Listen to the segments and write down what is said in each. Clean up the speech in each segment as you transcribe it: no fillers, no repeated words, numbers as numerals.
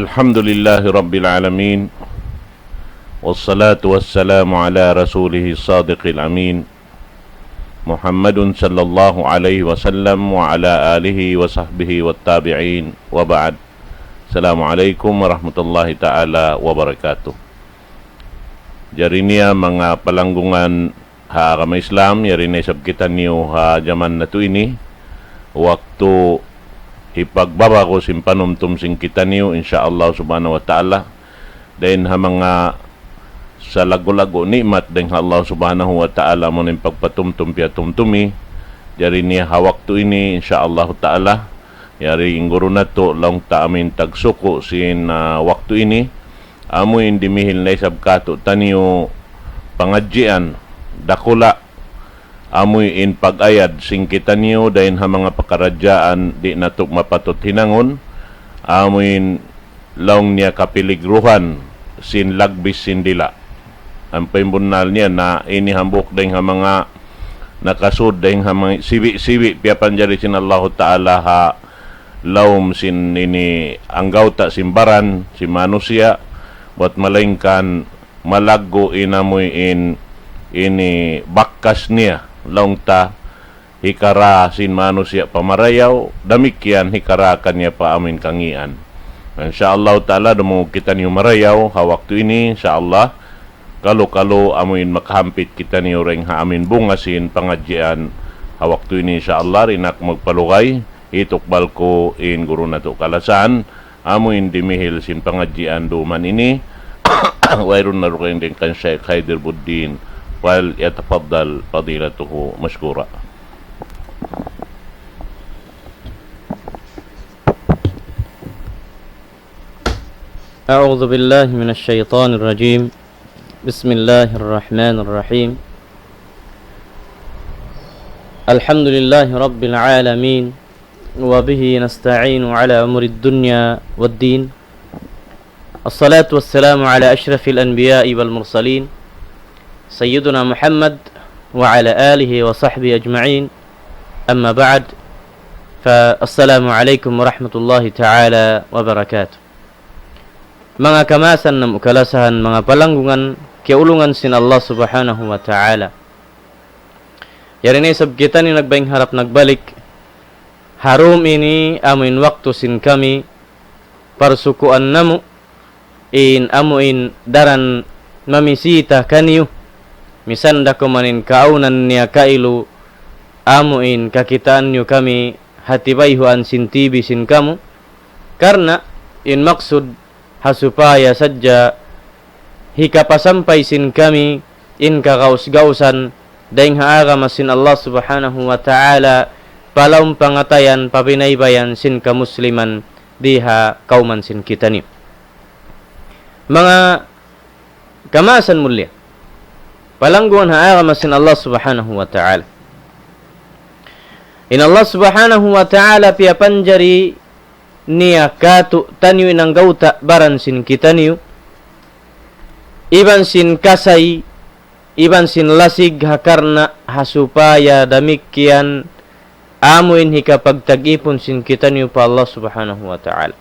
الحمد لله رب العالمين والصلاة والسلام على رسوله الصادق الأمين محمد صلى الله عليه وسلم وعلى آله وصحبه والتابعين وبعد. Assalamualaikum warahmatullahi ta'ala wabarakatuh. Jari niya mga palanggungan ha agama Islam, yari na isabkitan niyo ha jaman na to ini. Waktu ipagbaba ko simpanumtum sing kita niyo insyaallah subhanahu wa ta'ala. Dahil ha mga sa lago-lago nikmat dahil Allah subhanahu wa ta'ala mo ning pagpatumtum piya tumtumi. Jari niya ha waktu ini insyaallah ta'ala. Yari ingguro na to lang ta amin tagsuko sin waktu ini. Amoy indimihil na isabkato taniyo pangadjian dakula. Amoy in pag-ayad sing kita niyo dahil ha mga pakaradyaan di natok mapatot hinangon. Amoy laong niya kapiligruhan sin lagbis sin dila. Ang paimbunal niya na inihambok dahil ha mga nakasud dahil ha mga siwi-siwi piyapan jari sin Allah Ta'ala ha laum sin ini anggauta simbaran si manusia buat malingkan malago inamoy ini bakkas niya laung ta hikara sin manusia pamarayaw damikian hikara kanya pa amin kangian. Insyaallah ta'ala demo kita niyo marayaw ha waktu ini insyaallah kalau amuin makahampit kita niyo reng ha amin bungasin pangadjian ha waktu ini insyaallah rinak magpalugay itukbal ko in guru na to kalasan amuin dimihil sin pangadjian duman ini wairun na rukin din kan Sheikh Haiderbuddin wal yatafaddal fadilatuhu mashkura. A'udzu billahi minasy syaithanir rajim. Bismillahirrahmanirrahim. Alhamdulillahi rabbil alamin. وبه نستعين على أمور الدنيا والدين. الصلاة والسلام على أشرف الأنبياء والمرسلين سيدنا محمد وعلى آله وصحبه أجمعين. أما بعد فالسلام عليكم ورحمة الله تعالى وبركاته. Mga kamasan na mukalasahan, mga palanggungan kiulungan sin Allah subhanahu wa ta'ala. Yari na isab kita ni nagbaing harap nagbalik. Harum ini amuin waktu sin kami parsukuan namu in amuin daran mamisita kaniyu misanda kumanin kaunan niya kailu amuin kakitaan nyo kami hatibayhuan sin tibi sin kamu karena in maksud hasupaya sadya hikapasampay sin kami in kagaus-gausan daing haagama sin Allah subhanahu wa ta'ala palaum pangatayan papinaybayan sin kamusliman diha kauman sin kita ni. Mga kamasan mulia, palangguan haagama sin Allah subhanahu wa ta'ala. In Allah subhanahu wa ta'ala piyapanjari niya katu tanyo inang gauta baran sin kita niyo. Iban sin kasay, iban sin lasig hakarna hasupaya damikian amuin hikapagtag-ipon sin kita niyo pa Allah subhanahu wa ta'ala.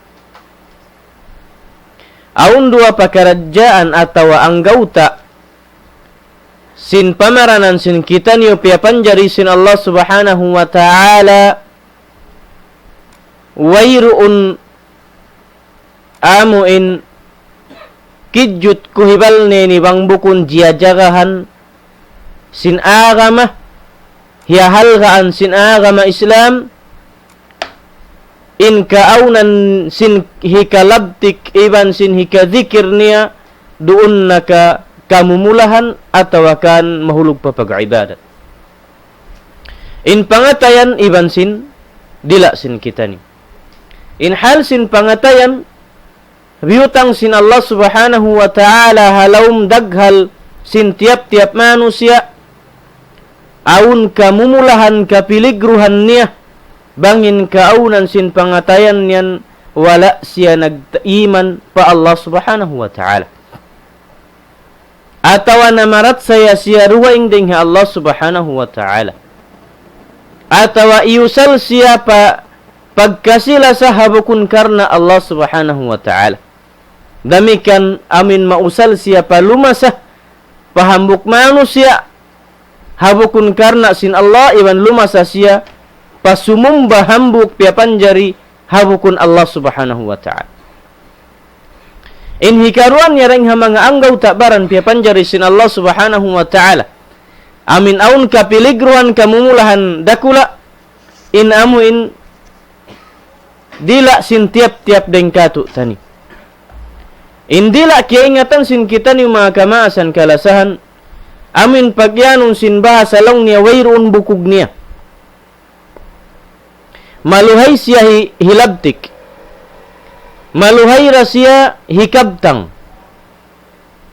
Aun dua pakaradyaan atawa ang gauta sin pamaranan sin kita niyo piyapanjari sin Allah subhanahu wa ta'ala wayruun amuin kidjut kuhibal ni bang bukun jiyajagahan sin agama hiyahalgaan sin agama Islam in kaaunan sin hikalabtik iban sin hikadhikir niya doon naka kamumulahan atau akan mahulog pa pag-ibadat. In pangatayan iban sin dila sin kita ni. In hal sin pangatayan biyutang sin Allah subhanahu wa ta'ala halawm daghal sin tiap-tiap manusia aun kamumulahan kapiligruhan niya bangin kaunan sin pangatayan niyan wala siya nagtaiman pa Allah subhanahu wa ta'ala atawa namarat saya siya ruwaing ding Allah subhanahu wa ta'ala atawa iusal siya pa pagkasila sa habukun karna Allah subhanahu wa ta'ala Damikan amin mausal siapa lumasah pahambuk manusia habukun karna sin Allah iban lumasa sia pasumumba hambuk pia panjari habukun Allah subhanahu wa ta'ala. In hikaruan yareng hamanga anggau tak baran pia panjari sin Allah subhanahu wa ta'ala. Amin aun kapiligruan kamumulahan dakula in amu in dila sin tiap-tiap dengkatu tani. Indila kia ingatan sin kita ni mga kamaasan kalasahan. Amin pagyanong sin bahasa long niya wairun bukug niya. Maluhay siya hilabtik. Maluhay ra siya hikabtang.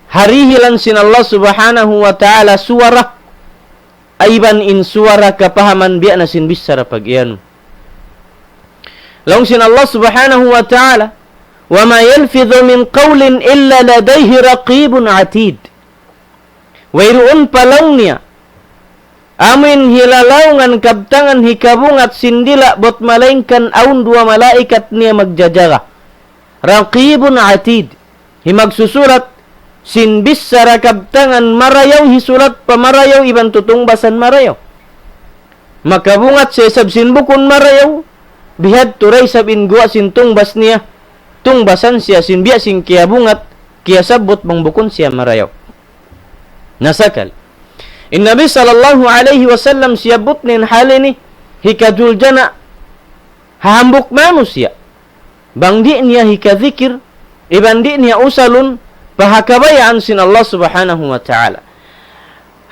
Harihilan sin Allah subhanahu wa ta'ala suara. Aiban in suara kapahaman biya na sin bisara pagyanong. Long sin Allah subhanahu wa ta'ala. وَمَا يَلْفِظُ مِنْ قَوْلٍ إِلَّا لَدَيْهِ رَقِيبٌ عَتِيدٌ. Wairuun palong niya. Amin hilalaungan kabtangan hikabungat sindila bot malaingkan aun dua malaikat niya magjajaga. Raqibun atid. Himagsusurat sinbis sara kabtangan marayaw hisulat pamarayaw iban tutungbasan marayaw. Makabungat sesab sinbukun marayaw. Bihad turay sabin gua sintungbas niya. Tungbasan siya sinbiya sin kia bungat kia sabot mangbukun siya marayaw. Nasakal. In Nabi sallallahu alaihi wasallam siya butnin halini hikadul jana hahambuk manusia. Bangdi niya hikadzikir ibandi niya usalun pahakabayaan sin Allah subhanahu wa ta'ala.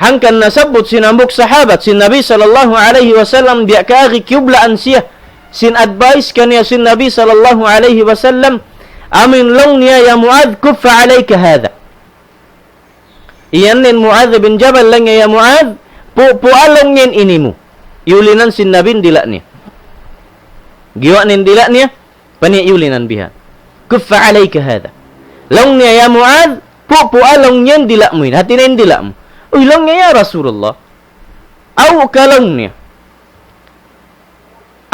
Hangkan nasabut sinambuk sahabat sin Nabi sallallahu alaihi wasallam dia kaagi kiublaan siya. Sin advice kaniya sin Nabi sallallahu alaihi wasallam amin long niya ya Muadh kuffa alayka hadha. Iyan nin Muadh bin Jabal lang ya Muadh pualong niyan inimu. Yulinan sin Nabi dila niya. Giwa nin dila niya pani yulinan biha. Kuffa alayka hadha. Long niya ya Muadh pualong niyan dila mo. Hatinin dila mo. Uy long niya ya Rasulullah. Aw kalong niya.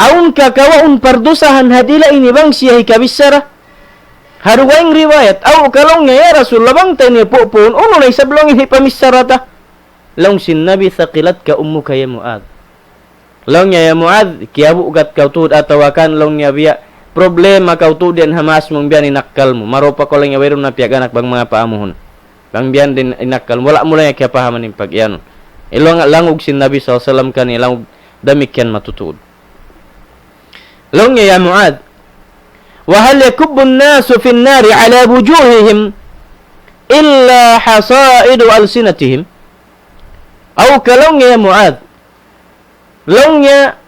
Aun kakawaun pardusahan hadila ini bang siya hikabisara. Haruwaing riwayat. Aw kalong nga ya Rasulullah bang tani pupuun. Uno na isablong ini pamisarata. Long sin Nabi thaqilat ka ummuka ya Muadh. Long ya Muadh kiabu ugat kau tuud atawakan long niya biya. Problema kau tuud yan hamas mong biyan inakal mo. Maropa ko lang ya wairum na piaganak bang mga paamuhon. Bang biyan din inakal mo. Wala mo lang ya kaya pahaman yung pagyan. Ilong langog sin Nabi SAW kan ilangog damikyan matutuud. Long ya Muadh. وهل يكب الناس في النار على وجوههم إلا حصائد ألسنتهم أو كلون يا معاذ لون يا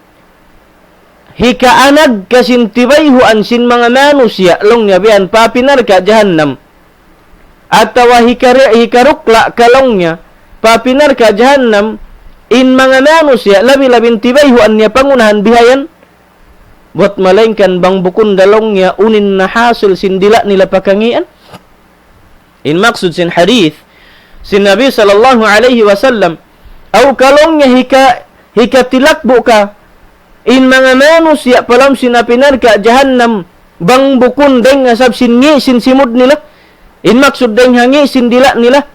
hika anag kasintibay huan sin mga manusia long ya biyan papinar ka jahannam atawa hikarukla kalong niya papinar ka jahannam in mga manusia labi-labing tibay huan niya pangunahan bihayan buat malaingkan bang bukun dalongnya unin na hasil sindila nila pakangian. In maksud sin hadith sin Nabi sallallahu alaihi wasallam au kalongnya hika tilakbu ka in mga manusia palam sinapinar ka jahannam bang bukun deng asab sin ngi sin simud nila. In maksud deng hangi sindila nila.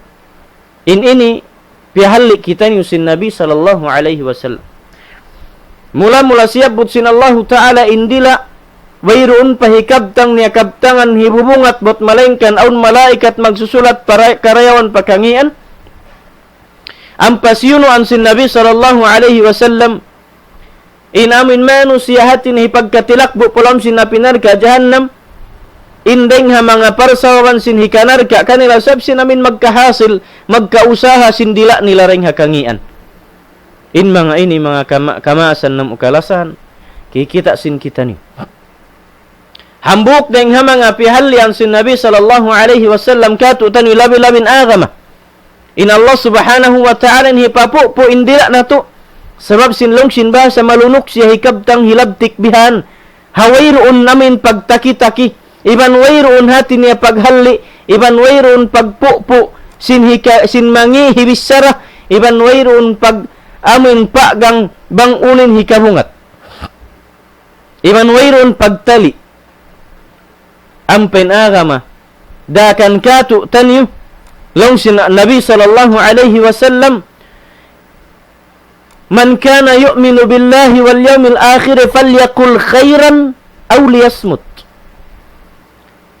In ini pihalik kita ni sin Nabi sallallahu alaihi wasallam. Mula-mula siap butsin Allah Ta'ala indila wairuun pahikabtang niya kabtangan hibubungat bot malengkan aun malaikat magsusulat para karayawan pakangian. Ang pasyuno an sin Nabi sallallahu alaihi wasallam in amin manusia hatin hipagkatilakbo pulam sin napinar ka jahannam indeng ha mga parsawan sin hikanar ka kanila sab sin amin magkahasil magkausaha sin dila nila ring hakangian. In mga ini mga kamaasan ng ukalasan kikita sin kita ni hambuk deng ha mga pihalian sin Nabi sallallahu alaihi wasallam katutan labi-labin agama in Allah subhanahu wa ta'ala hipapu po indira na to sebab sin long sin bahasa malunok siya hikabtang hilabtik bihan hawairoon namin pagtaki-taki iban wairoon hati niya paghalli iban wairoon pagpupo sin mangi hibisara iban wairoon pag amin pagang bang ulin hikabungat iban wairoon pagtali ampen agama dakan katu tanyu long sin Nabi sallallahu alaihi wasallam man kana yu'minu billahi wal yawmil akhir falyakul khairan aw liyasmut.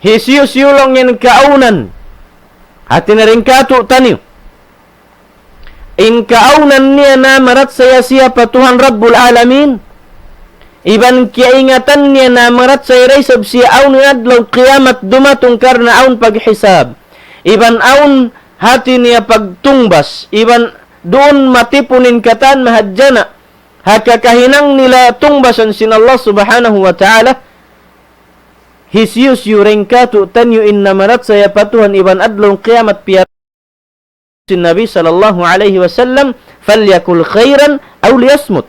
Hisiu long yang kaunan hati na rin katu tanyu in kaunan niya na marat saya siapa Tuhan Rabbul Alamin iban kiingatan niya na marat saya raisab siya aun adlaw kiamat dumatong karna aun paghisab iban aun hati niya pagtungbas iban doon matipunin katan mahadjana hakakahinang nila tungbasan sin Allah subhanahu wa ta'ala hisius yurengkatu tanyu inna marat saya patuhan iban adlaw kiamat piyar sin Nabi sallallahu alaihi wasallam falyakul khairan aw liyasmut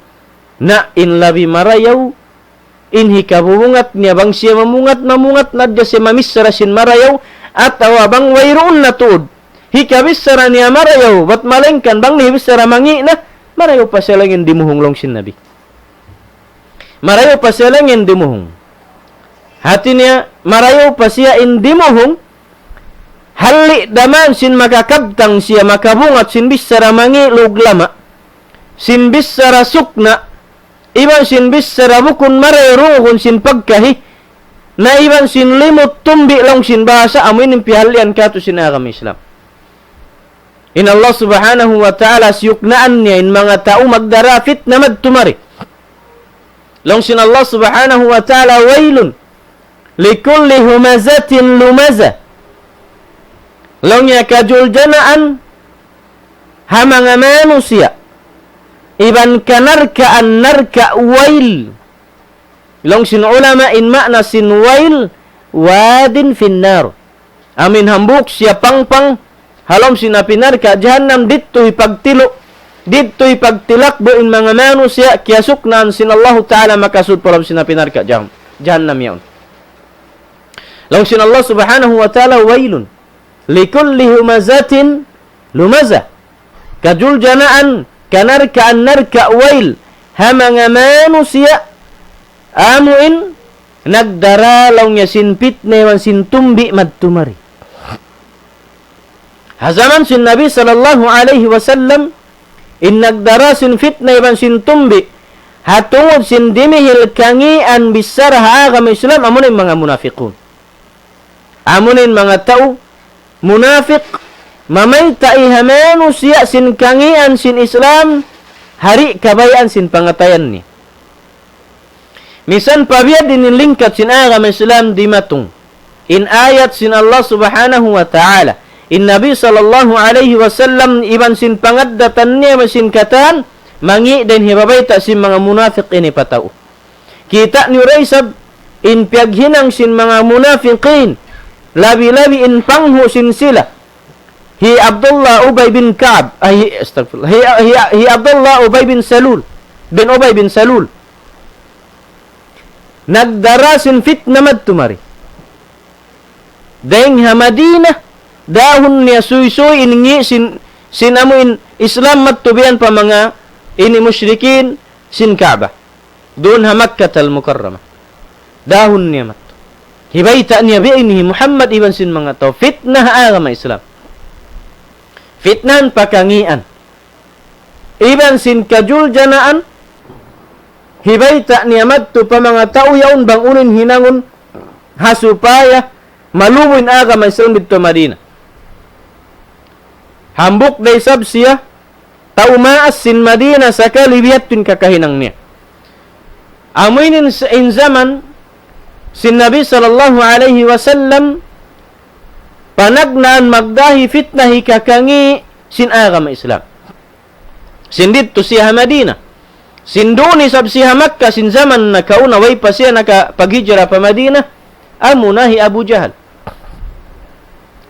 na in labi marayaw in hikabungat niya bang siya mamungat nadya siya mamisara sin marayaw at awabang wayroon na tuod hikabisara niya marayaw bat malengkan bang nihibisara mangi na marayaw pa siya lang yung dimuhunglong sin Nabi marayaw pa siya lang yung dimuhung hati niya marayaw pa siya in dimuhung hali daman sin makakabtang siya makabungat sin bisara mangi luglama sin bisara sukna iban sin bisara bukun marayurungun sin pagkahi na iban sin limut tumbi long sin bahasa amin yung pihalian kato sin agam Islam in Allah subhanahu wa ta'ala siyuknaan niya in mga tao magdarafit na magtumari long sin Allah subhanahu wa ta'ala wailun likulli humazatin lumaza long niya kajuljanaan hamanga manusia iban kanarka an narka wail long sin ulama in makna sin wail wadin finnar amin hambuk siya pangpang halom sinapinarka jahannam dito'y pagtilo dito'y pagtilakbo in mga manusia kiyasuk naan sin Allah ta'ala makasud palam sinapinarka jahannam yaon long sin Allah subhanahu wa ta'ala wailun likulli humazatin lumaza kajuljanaan kanarka an narka wail hamanga manusia amuin nagdaralaw niya sin pitne wan sin tumbi madtumari hazaman sin Nabi sallallahu alaihi wasallam in nagdara sin fitne wan sin tumbi hatungod sin dimihil kangian bisara haagam Islam amunin mga munafiqun amunin mga tao munafiq mamayta ihamanu siya sin kangian sin Islam hari kabayan sin pangatayan ni misan pabiyad din lingkat sin agam Islam di matung in ayat sin Allah subhanahu wa ta'ala in Nabi sallallahu alaihi wasallam iban sin pangaddatan niya masin katan mangi dan hibabayta sin mga munafiq ini patao kita ni raisab in piyaghinang sin mga munafiqin labi-labi in panghu sin sila hi Abdullah Ubay bin Ka'ab astagfirullah hi Abdullah Ubay bin Salul bin Ubay bin Salul nagdarasin fitna madtumari dahing ha Madinah dahon niya suy-suy iningi sin amuin Islam madtubian pa mga ini musyrikin sin Kaaba doon ha Makkah al-Mukarramah dahon niya mat hibayta niya bi'inihi Muhammad iban sin mga tao fitnah agama Islam fitnan pakangian iban sin kajuljanaan hibayta niyamat tu pa mga tao yaon bang unin hinangon hasupaya maluwin agama Islam dito Madina hambuk day sab siya tao maas sin Madina sa kalibiyat tin kakahinang niya amuinin sa in zaman sin Nabi sallallahu alaihi wasallam panagnaan magdahi fitnahi kakangi sin agama Islam sin dito siya Madina sin duni sab siya Makkah sin zaman na kauna way pa siya nakapaghijra pa Madina amunahi Abu Jahal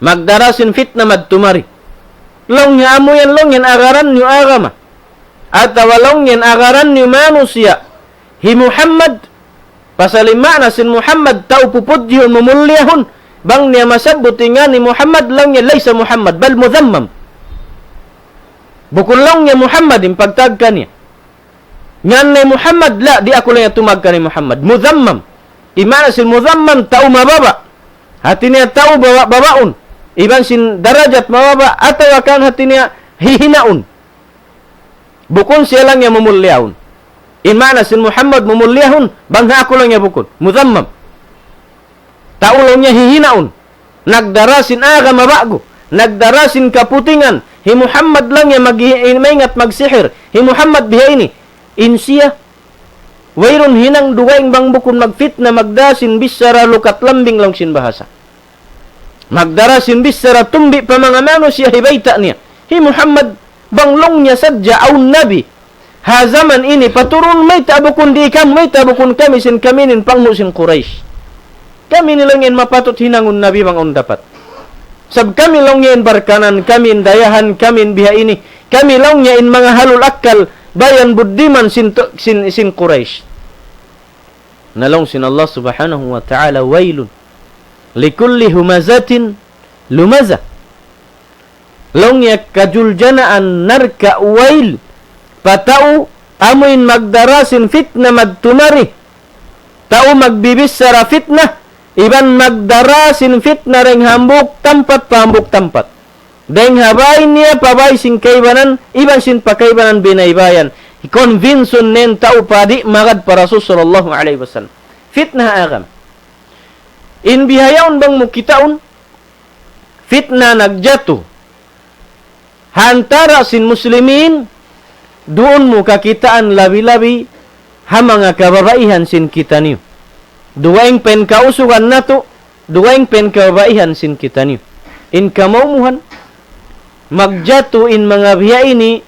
magdara sin fitna madtumari long niya amo yan long yan agaran niyo agama at walong yan agaran niyo manusia hi Muhammad pasalima na sin Muhammad tao pupudyihon mumulyahon bang niya masabuti nga ni Muhammad lang niya laysa Muhammad bal mudhammam bukul lang niya Muhammad yung pagtagka niya ngan ni Muhammad la di ako lang tumagka ni Muhammad mudhammam imana sin mudhammam tao mababa hati niya tao babaon, iban sin darajat mababa, atau akan hati niya hihinaon. Bukun siya lang niya mamulyaon. In mana sin Muhammad mamulyahon, bangha ako lang niya bukun. Mudhammam. Tao lang niya hihinaon. Nagdarasin aga mabago. Nagdarasin kaputingan. Hi Muhammad lang niya maingat magsihir. Hi Muhammad biha ini. Insiya. Wayron hinang duwaing bang bukun magfitna magdasin bisara lukat lambing lang sin bahasa. Magdarasin bisara tumbi pa mga manusia hibayta niya. Hi Muhammad banglong niya sadya aun nabi. Ha zaman ini paturun may tabukun di kam, may tabukun kami sin kaminin pangmusin Quraish. Kami nilangin mapatut hinangun nabi bang on dapat. Sab kami longin barkanan, kami dayahan, kami biha ini. Kami longnya in mga halul akal, bayan buddiman sin Quraish. Nalong sin Allah subhanahu wa ta'ala wailun. Likulli humazatin lumaza. Longnya kajuljanaan narka wail. Patau amuin magdarasin fitna magtumari. Tau magbibisara fitnah. Iban magdarasin fitna reng hambuk tempat pahambuk tempat. Deng habay niya pabay sin kaibanan, iban sin pakaibanan binaybayan. Konvinsun nen tau padi magad para Rasul sallallahu alaihi wasallam. Fitnah agam. In bihayaon bang mukitaon fitnah nagjatuh. Hantara sin muslimin doon mo kakitaan labi-labi hamanga kababaihan sin kita niyo. Duwaing pen kausugan nato, duwaing pen kababaihan sin kita niyo. In kamaumuhan, magjato in mga biya ini,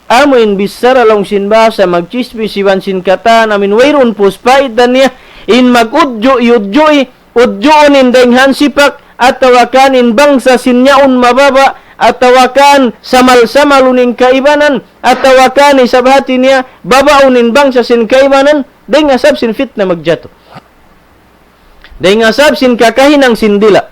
amo in bisara long sin basa, magchisbi siwan sin kata, namin wayron puspait dan niya, in magudyo, udyoon in denghan sipak, at tawakan in bangsa sin nyaon mababa, at tawakan samal-samalunin kaibanan, at tawakan isabhati niya, babaunin bangsa sin kaibanan, dahil nga sab sin fitna magjato. Dahil nga sab sin kakahinang sindila.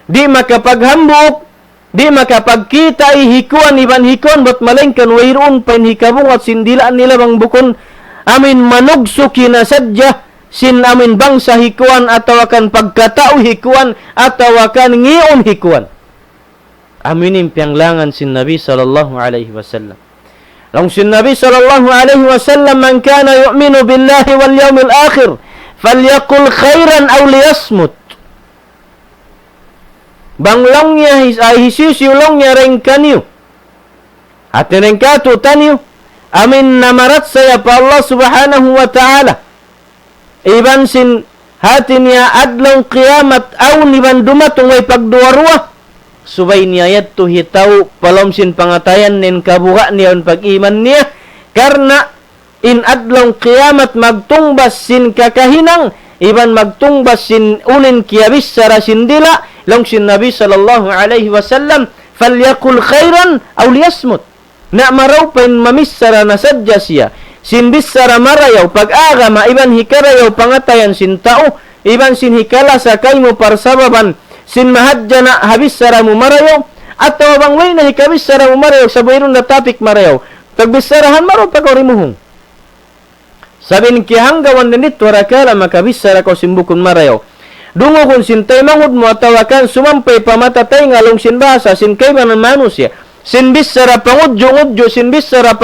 Di makapaghambok, di makapagkita ihikuan iban hikuan, bot malengkan wayroon pain hikabungat sindilaan nila bang bukon, amin manugso kinasadya, sin amin bangsa hikuan, at tawakan pagkatao hikuan, at tawakan ngiyon hikuan. Aminin piyanglangan sin Nabi sallallahu alaihi wasallam. Long sin Nabi sallallahu alaihi wasallam, man kana yu'minu billahi wal yawmil akhir, falyakul khairan aw liyasmut. Banglong niya hisisilong niya ring kanyo. At ring kato tanyo, amin namarat saya pa Allah subhanahu wa ta'ala. Iban sin hati niya adlong kiamat aw niban dumatong way pagduwarwa. Subay niya yat to hitaw palom sin pangatayan nin kabuka niya on pag-iman niya. Karna in adlong kiamat magtungbas sin kakahinang, iban magtungbas sin unin kiyabis sara sindila, long sin Nabi sallallahu alaihi wasallam, falyakul khairan aw liyasmut. Na maraw pain mamissara na sadya siya, sin bisara marayaw, pag-agama, iban hikarayaw pangatayan sin tao, iban sin hikala sakay mo parsababan, sin mahadya na habis sara mo marayaw, at tawabang way na hikabis sara mo marayaw, sa bayron na topic marayaw, pagbisarahan maraw pagkorimuhong. Sabi ni kihanggawan na nito, warakala makabisara ko simbukon marayaw. Dungo kung sintay mangud mo at tawakan, sumampay pamatatay ngalong sinbasa, sinkayman ng manusia, sinbisara pangudyo-udyo, sinbisara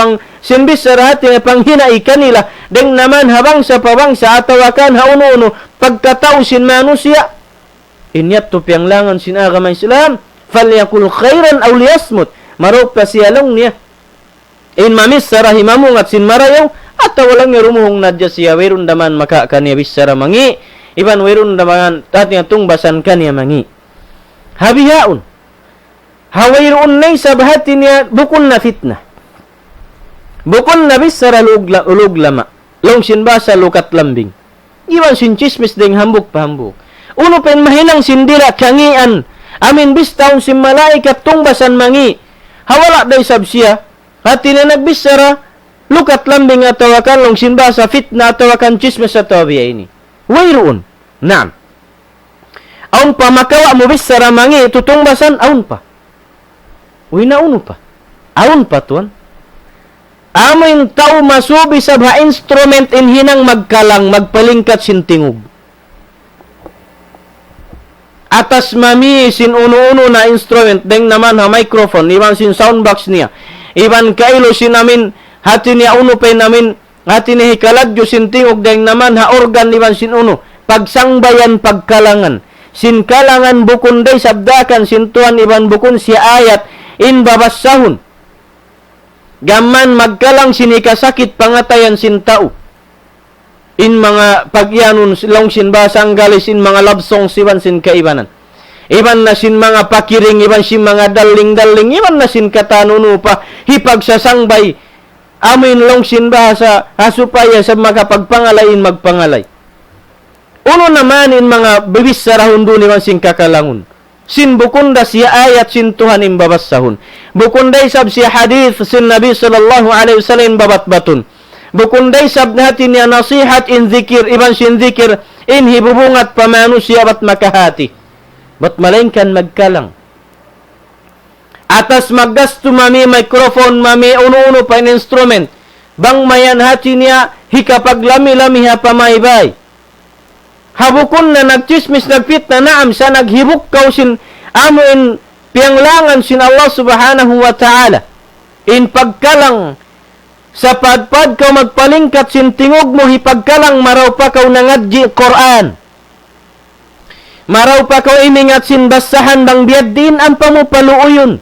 hati na panghinai kanila, deng naman habang sa pabangsa at tawakan hauno-uno, pagkatao sin manusia, inyat to piyanglangan sin agamay Islam, falyakul khairan aw liyasmut, marok pa siyalong niya. In mamis sara himamungat sin marayaw, at walang nirumuhong nadya siya, wayron daman maka kanya bisara mangi, iban wayron daman tatnya tungbasan kanya mangi. Habihaon, hawayroon na isabahati niya, bukon na fitna. Bukon na bisara ulog lama, long sinbasa lukat lambing. Iwan sin chismis deng hambuk pahambuk. Uno pen mahinang sindira kangian, amin bistaon sin malaikat tungbasan mangi. Hawala day sabsiya, hati na nagbisara, lukat lambing at tawakan long sinbasa fitna at tawakan chismis at tawabiya ini. Wayroon. Naam. Aun pa makawa mo bisara mangi tutungbasan, aun pa. Uy na uno pa. Aun pa tuan. Amin tao masubi sa ba instrument inhinang magkalang magpalingkat sintingog. atas mami sin uno-uno na instrument deng naman ha microphone iban sin soundbox niya iban kailo sin namin hati niya uno pa namin hati ni hikaladyo sin tingog deng naman ha organ iban sin uno pagsangbayan pagkalangan sin kalangan bukun day sabdakan sin tuan iban bukun si ayat in babassahun gaman magkalang sinikasakit pangatayan sin tao in mga pagyanon long sin basang galis in mga love songs iban sin kaibanan iban na sin mga pakiring iban sin mga daling-daling iban na sin katanuno pa hipagsasangbay amin long sin bahasa hasupaya sa makapagpangalain magpangalay uno naman in mga bibis sarahun dun iban sin kakalangun sin bukunda siya ayat sin Tuhan in babassahun bukunda isab siya hadith sin Nabi sallallahu alaihi wasallam babat-batun bukunday sab natin niya nasihat in zikir, iban sin zikir, in hibubungat pamanusia bat makahati. Bat malingkan magkalang. Atas maggasto mami microphone, mami uno-uno pa in instrument. Bang mayan hati niya, hikapaglami-lami ha pamaybay. Habukun na nagchismis nagpit na naam sa naghibuk kaw sin amo in pianglangan sin Allah subhanahu wa ta'ala. In pagkalang sa padpad kaw magpalingkat sin tingog mo hipagkalang maraw pa kaw nangadji Quran. Maraw pa kaw imingat sin basahan bang biyaddin ang pamupaluuyon.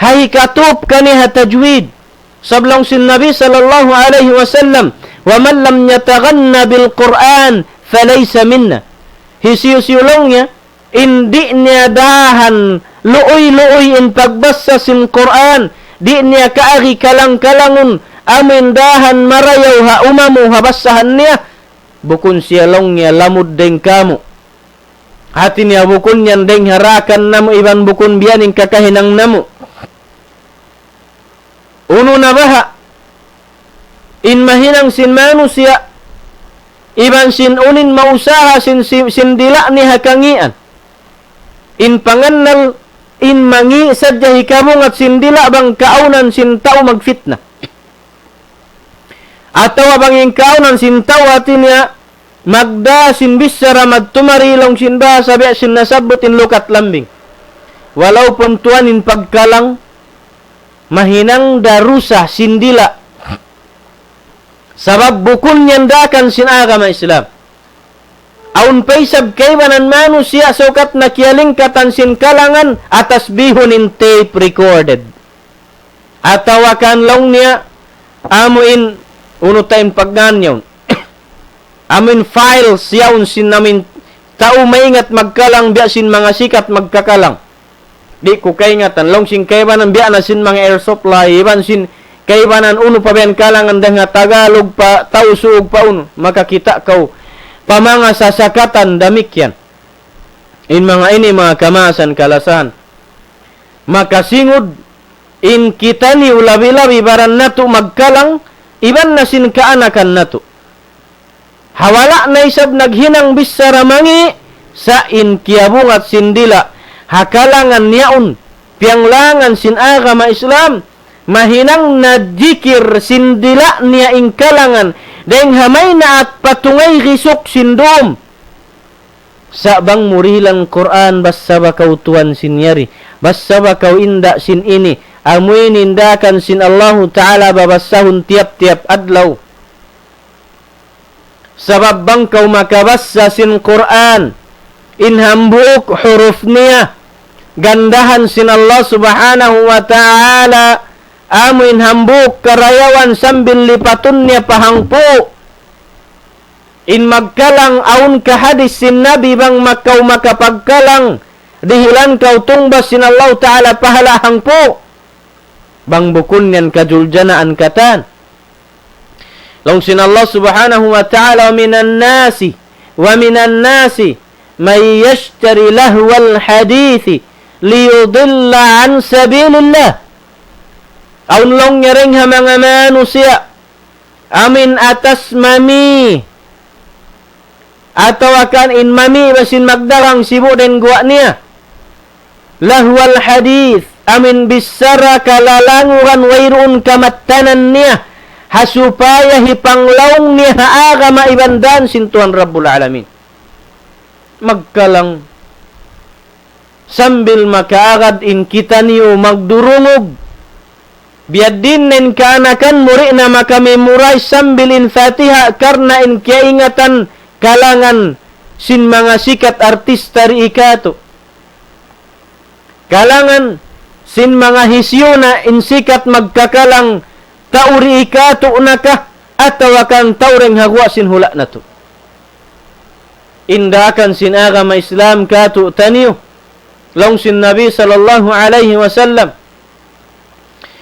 Hay katup kaniha tajwid. Sablong sin Nabi sallallahu alaihi wasallam, "Wa man lam yataghanna bil Quran falaysa minna." Hisiyusyulong niya, hindi niya dahan luoy-luoy in pagbasa sin Quran, di niya kaagi kalang-kalangun amin dahan marayaw ha umamu habasahan niya bukun siya long niya lamud deng kamu hati niya bukun yan deng harakan namu iban bukun biyaning kakahinang namu uno na baha in mahinang sin manusia iban sin unin mausaha sin dila ni hakangian in pangannal in mangi sadya hikabong at sin dila bang kaunan sin tao magfitna atau abang ingkau nan sintaw atin niya magda sin bisara magtumarilong sin bahasa biya sin nasabutin lukat lambing walau puntuan in pagkalang mahinang darusa sindila sabab bukun nyandakan sin agama Islam aun paisab kaibanan manusia sukat nakialingkatan sin kalangan atas bihon in tape recorded atau akan long niya amuin uno time pagganyaw amin files yawn sin namin tao maingat magkalang biya sin mga sikat magkakalang di ko kaingatan long sin kaibanan biya na sin mga air supply iban sin kaibanan uno pa biyan kalangan dahil nga Tagalog pa tao suog pa uno makakita kaw pamanga sasakatan damikyan in mga ini mga kamasan kalasan makasingod in kita ni ulabi-labi baran nato magkalang iban na sin kaanakan nato. Hawala na isab naghinang bisaramangi sa inkiabung at sindila. Hakalangan niyaon. Pianglangan sin agama Islam. Mahinang na jikir sindila niya ingkalangan. Deng hamay na at patungay risok sindom. Sa bang murilang Quran basta bakaw tuan sinyari. Basta bakaw inda sin ini. Amoy nindakan sin Allah Ta'ala babasahun tiap-tiap adlaw. Sabab bang kau makabasa sin Quran. Inhambuk huruf niya. Gandahan sin Allah Subhanahu wa Ta'ala. Amoy inhambuk karayawan sambil lipatun niya pahangpo. In magkalang aun kahadis sin Nabi bang makaw makapagkalang. Dihilan kau tungbas sin Allah Ta'ala pahalahang po. Bang bukun yan kajuljanaan katan. Long sin Allah subhanahu wa ta'ala minan nasi may yashtari lahwal hadithi liyudilla an sabilillah. Aun long nyering ha mga manusia amin atas mami atau akan in mami basin magdarang sibu den gua niya lahwal hadith amin bisara kalalanguran wairun kamattanan niya hasupaya hipanglaong niya haagama ibandan sin Tuhan Rabbul Alamin magkalang sambil makaagad in kita niyo magdurungog. Biad din nen kaanakan muri na makamemorize sambil in Fatiha karna in kaingatan kalangan sin mga sikat artista ri ikato. Kalangan sin mga hisyona in sikat magkakalang tauri ikato na ka ataw kan taureng hagwa sin hula na to. Indakan sin agama Islam kato taniyo. Long sin Nabi sallallahu alaihi wasallam.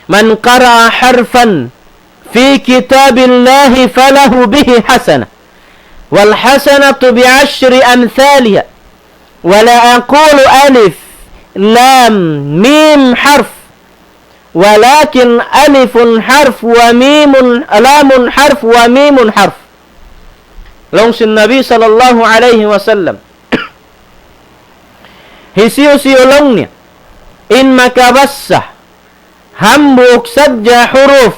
Man qara'a harfan fi kitabillahi falahu bihi hasanah. Wal hasanatu bi'ashri amthaliha. Wala aqulu alif lam mim harf. Walakin alifun harf wa mimun lamun harf wa mimun harf. Long sin Nabi sallallahu alaihi wasallam. Hisiyo-siyo longnya in makabassah hambuk saja huruf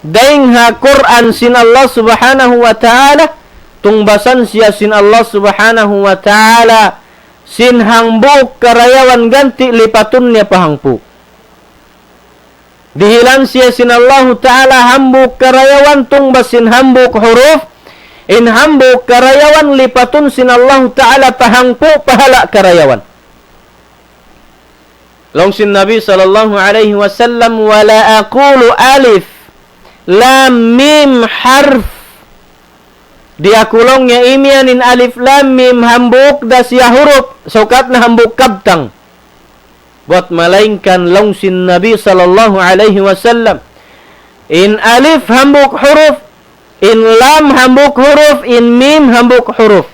daingha Quran sin Allah subhanahu wa ta'ala tungbasan siya sin Allah subhanahu wa ta'ala sin hambuk karayawan ganti lipatunnya pahangpu dihilan siya sin Allah ta'ala hambuk karayawan tungbasin hambuk huruf in hambuk karayawan lipatun sin Allah ta'ala pahangpu pahala karayawan. Long sin Nabi sallallahu alaihi wasallam wala aqulu alif lam mim harf. Dia kulongnya imianin alif lam mim hambuk das ya huruf sukat na hambuk kabtang. Buat malainkan long sin Nabi sallallahu alaihi wasallam in alif hambuk huruf, in lam hambuk huruf, in mim hambuk huruf.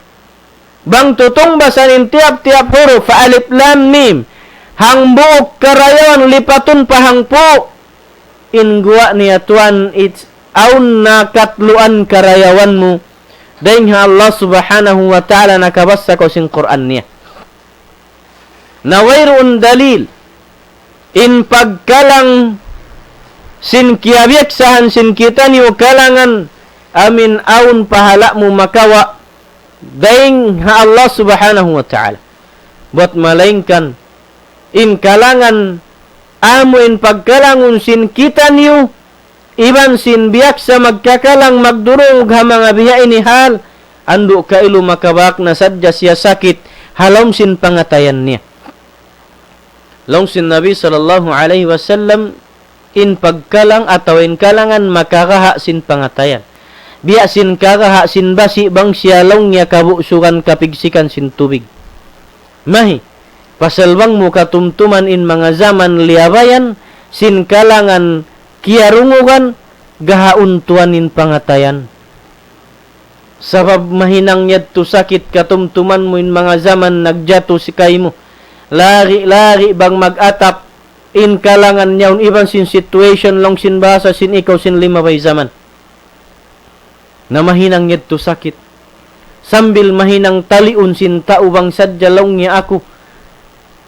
Bang tutong basanin tiap-tiap huruf fa alif lam mim hambuk karayawan lipatun pahangpo in gua niya tuan it's aun nakatluan karayawanmu dahing Allah subhanahu wa ta'ala nakabasa ko sin Quran niya nawairuun dalil in pagkalang sin kiabiyak sahan sin kita niyo kalangan amin aun pahala mo makawa dahing Allah subhanahu wa ta'ala buat malainkan in kalangan amo in pagkalangon sin kita niyo iban sin biyak sa magkakalang magdurog ha mga biya inihal ando kailo makabak na sadya siya sakit halom sin pangatayan niya. Long sin Nabi sallallahu alaihi wasallam in pagkalang ataw in kalangan makakaha sin pangatayan biya sin kakaha sin basi bang siya long niya kabusukan kapigsikan sin tubig mahi pasalbang mo katumtuman in mga zaman liabayan sin kalangan kiarungugan gahauntuan in pangatayan sabab mahinang yadto sakit katumtuman mo in mga zaman nagjato si kay mo lari bang mag-atap in kalangan nyaun iban sin situation long sin basa sin ikaw sin lima bay zaman na mahinang yadto sakit sambil mahinang taliun sin tao bang sadya long niya ako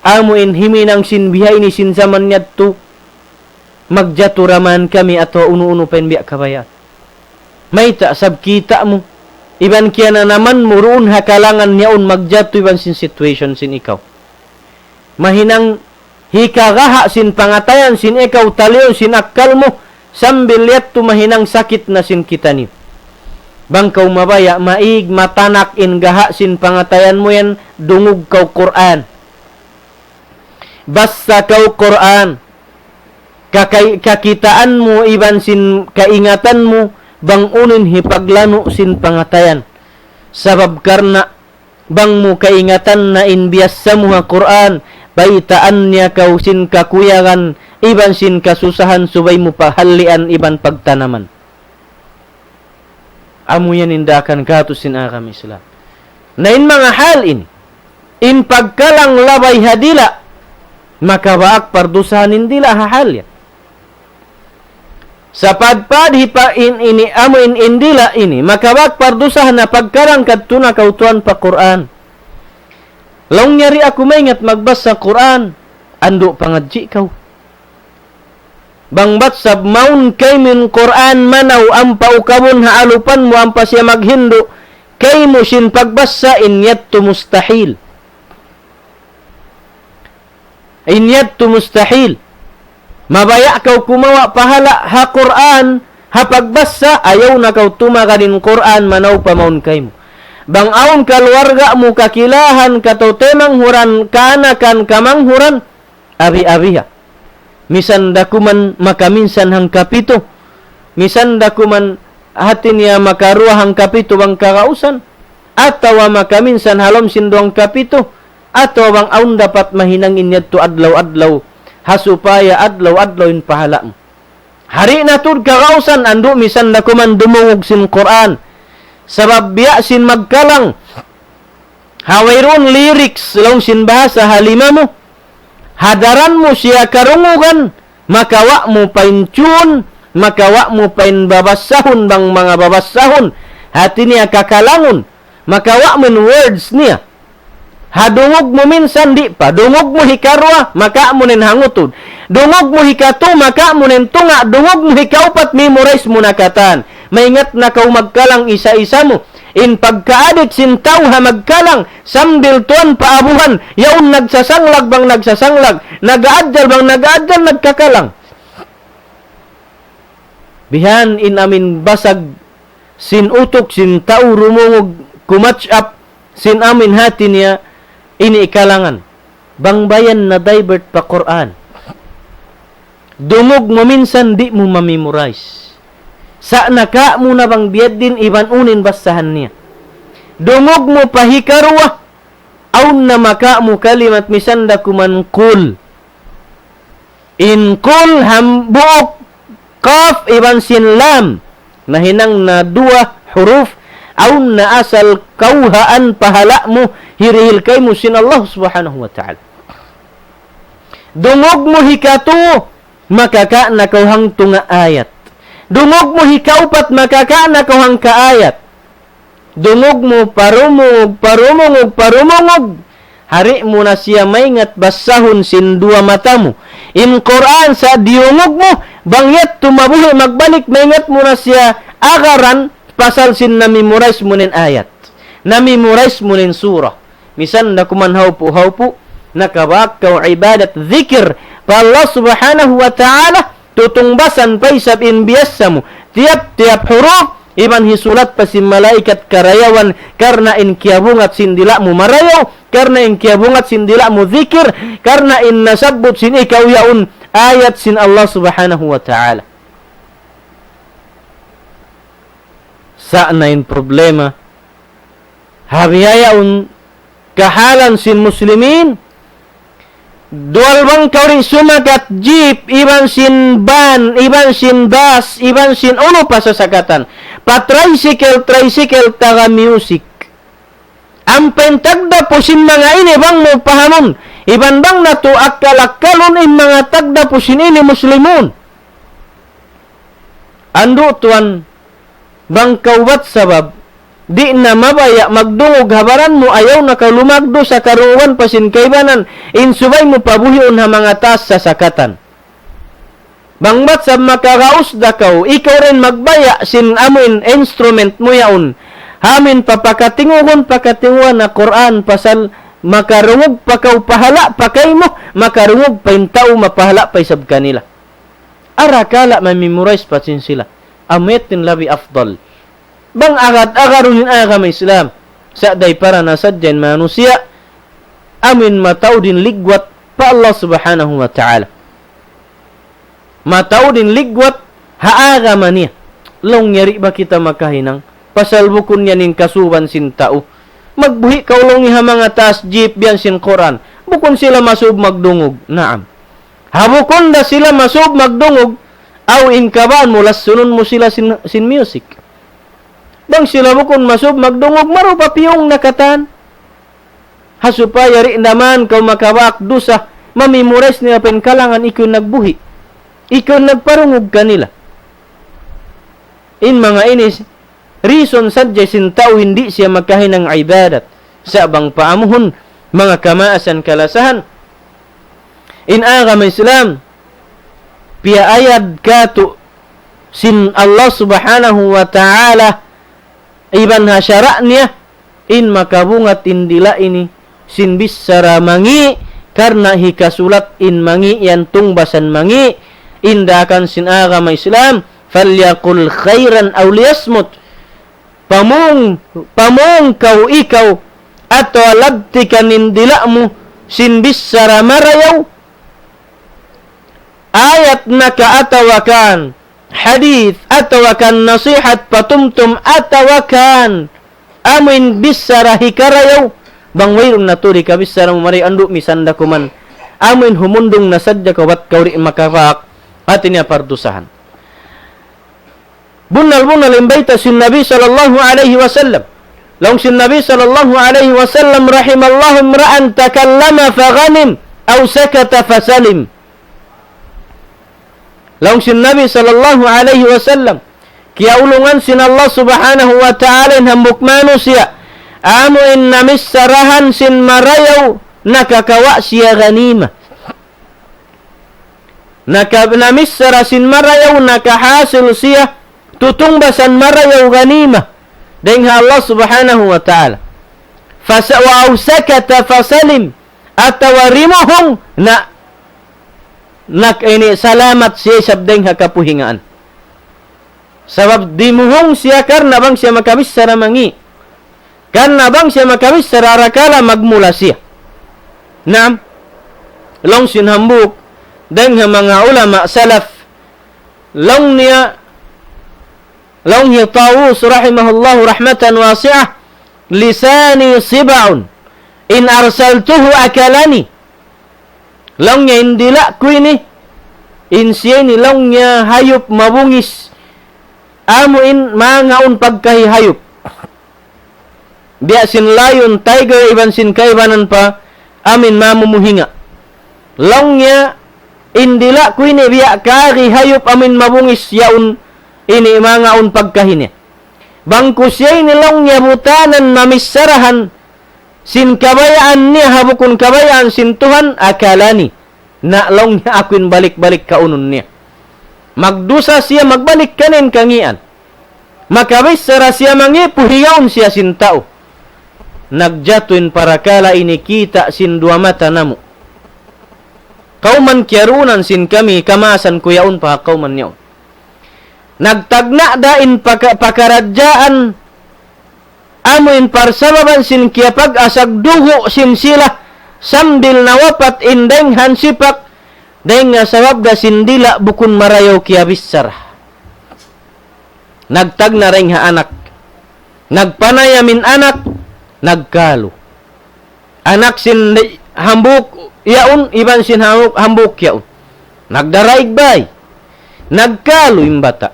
amo in himinang sin bihay ni sin zaman yadto magjaturaman kami ato uno-uno pen biya kabaya may ta sab kita mo iban kiya na naman muruun hakalangan niyaon magjato iban sin situation sin ikaw mahinang hikagaha sin pangatayan sin ikaw taliw sin akal mo sambil yadto mahinang sakit na sin kita ni bangkaw mabaya maig matanak in gaha sin pangatayan mo yan dungog kaw Quran basta kaw Quran kakitaan mo iban sin kaingatan mo bang unin hipaglano sin pangatayan sabab karna bang mo kaingatan na inbias sa mga Quran baitaan niya kaw sin kakuyagan iban sin kasusahan subay mo pahalian iban pagtanaman amo yan indakan kato sin agama Islam na in mga hal in pagkalang labay hadila makabaak pardusahanin dila hahal yan sa padpad hipa ini amo in indila ini makabaak pardusahan na pagkarang kadtuna kautuan pa Quran long nyari ako maingat magbasa Quran ando pangadji kaw bangbat sab maun kay min Quran manaw ampa ukabon haalupan mo ampa siya maghindo kay mo sin pagbasa in yatto mustahil Inyat tu mustahil. Mabaya kau kumawa pahala ha Quran, ha pagbasa, ayaw na kau tumaganin Quran, manaw pamaun kay mo. Bang aon keluarga mo kakilahan, katotemang huran, kanakan kamanghuran, abi-abiha. Misan dakuman makaminsan hang kapito. Misan dakuman hati niya makaruah hang kapito bang kakausan. Atawa makaminsan halom sinduang kapito. Atawa bang aun dapat mahinangin niya to adlaw-adlaw. Hasupaya adlaw-adlaw in pahala mo. Hari na to kakausan, ando misan dakuman dumungog sin Quran. Sabab biya sin magkalang. Hawairon lyrics long sin bahasa halima mo. Hadaran mo siya karungugan, makawa mo paintune, makawa mo pain babasahon bang mga babasahon, hati niya kakalangon, makawa mo words niya. Hadungog mo minsan di pa, dungog mo hikarwa, maka mo nin hangutod. Dungog mo hikato, maka mo nin tunga, dungog mo hikaupat, memorize mo nakatan. Maingat na kau magkalang isa-isa mo. In pagkaadit sintaw ha magkalang, sambil tuan paabuhan, yaon nagsasanglag bang nagsasanglag, nagaadjal bang nagaadjal, nagkakalang. Bihan in amin basag, sin utok, sin tao rumungog, kumatch up, sin amin hati niya, ini ikalangan. Bang bayan na divert pa Quran. Dungog mo minsan di mo mamemorize. Sa naka mo na bang biyad din iban unin basahan niya. Dungog mo pahikarwa. Aun na maka mo kalimat misanda kuman kul. In kul hambuok kaf iban sin lam. Nahinang na dua huruf. Aun na asal kauhaan pahala mo. Hirihil kay mo sin Allah subhanahu wa ta'ala. Dungog mo hikato. Makaka na kauhang tunga ayat. Dungog mo hikaupat makaka na kauhang kaayat. Dungog mo parumungog, parumungog, parumungog. Hari mo na siya maingat basahon sin dua mata mo. In Quran sa diungog mo, bangyat tumabuhi magbalik, maingat mo na siya agaran pasal sin namemorize mo nin ayat. Namemorize mo nin surah. Misan na kuman haupu-haupu, nakabak kau ibadat zikir pa Allah subhanahu wa ta'ala, tutungbasan pa isab in biyasa mo. Tiap-tiap huruf, iban hisulat pa si malaikat karayawan, karna in kiabungat sindila mo marayaw, karna in kiabungat sindila mo zikir, karna in nasabot sin ikaw yaun ayat sin Allah subhanahu wa ta'ala. Saan na in problema? Habiyayaun kahalan sin muslimin, dual bang kauring sumagat jeep, iban sin van, iban sin bus, iban sin uno pa sa sakatan. Pa-tricycle, tricycle, taga music. Ang pentagda po sin mga ini bang mo pahamon. Iban bang nato akal-akalon in mga tagda po sin ini muslimun. Ando tuan, bang kaubat sabab, di na mabaya magdungog habaran mo, ayaw na kalumagdo sa karuwan pasin kaibanan, insubay mo pabuhion ha mga tas sa sakatan. Bangbat sa makarausda kau, ikaw rin magbaya sin amin instrument mo yaon. Hamin papakatingugon pakatinguan na Quran pasal makarungog pa kau pahala pa kay mo, makarungog pa yung tao mapahala pa isab kanila. Arakala mamemorize pa sin sila. Ametin labi afdal. Bang agad-agarunin agama Islam sa day para nasadyan manusia, amin matao din ligwat pa Allah subhanahu wa ta'ala. Matao din ligwat haagama niya. Long nyari ba kita makahinang pasalbukon niya ning kasuban sin tao. Magbuhi kaulong niya mga taas jeep biyan sin Quran. Bukon sila masub magdungog. Naam. Habukon da sila masub magdungog, aw inkabaan mo lasunod mo sila sin music. Bang sila bukon masub magdungog, maro pa piyong nakatan. Hasupaya rin naman kau makawak dusa, mamemorize niya penkalangan ikaw nagbuhi. Ikaw nagparungog kanila. In mga inis, reason sadya sin tao hindi siya magkahinang ibadat sa bang paamuhon, mga kamaasan kalasahan. In agama Islam, piaayad kato sin Allah subhanahu wa ta'ala, iban hasyara niya, in makabungat indila ini, sin bisara mangi, karena hikasulat in mangi yan tungbasan mangi indakan sin agama Islam falyaqul khairan aw liyasmut pamong kau ikaw atau labtikan indilakmu sin bisara marayaw ayat naka atawakan hadith atawakan nasihat patumtum atawakan amin bisara hikarayaw bang wayrun naturi ka bisara mari andu misanda kuman amin humundung nasadya kawat kawri makafak atin ya pardusahan bunal imbaita sin Nabi sallallahu alaihi wasallam long sin Nabi sallallahu alaihi wasallam rahimallahu imra'an takallama faghanim aw sakata fasalim long sin Nabi sallallahu alaihi wasallam kiaulungan sin Allah subhanahu wa ta'ala hambuk manusia amu in namis sarahan sin marayaw nakakawa siya ganima namis sarasin marayaw nakahasil siya tutungbasan marayaw ganima dengan Allah subhanahu wa ta'ala wa awsakata fasalim atawarimuhong ini salamat siya sabdeng hakapuhingaan sabab dimuhong siya karena bang siya makabis saramangi karena bang siya makabis sararakala magmula siya naam long sinhambuk dengan mga ulama salaf long Tawus rahimahullahu rahmatan wasi'ah lisani siba'un in arsaltuhu akalani longnya indila ku ini insiya ni longnya hayup mabungis amu in mangaun pagkahi hayup biya sin layon tiger iban sin kaibanan pa amin mamumuhinga longnya indila ku ini biya kari hayup amin mabungis yaun ini mangaun pagkahinya bangku siya inilong niya butanan mamisarahan sin kabayaan niya habukun kabayaan sin Tuhan akalani na long niya akuin balik-balik kaunun niya magdusa siya magbalik kanin kangian makabisara siya mangipuhiyaon siya sin tao nagjatuin parakala ini kita sin dua mata namu kauman kiarunan sin kami kamasan kuyaun pa kauman niyaon nagtagna dain pakaradjaan amuin parsababan sin kiapag asag dugo sin sila sambil nawapat indeng hansipak deng nga sabab da sindila bukun marayaw kiabissar nagtagna ring ha anak nagpanayamin anak nagkalo anak sin hambuk yaun iban sin hambuk yaun nagdaraig bay nagkalo imbata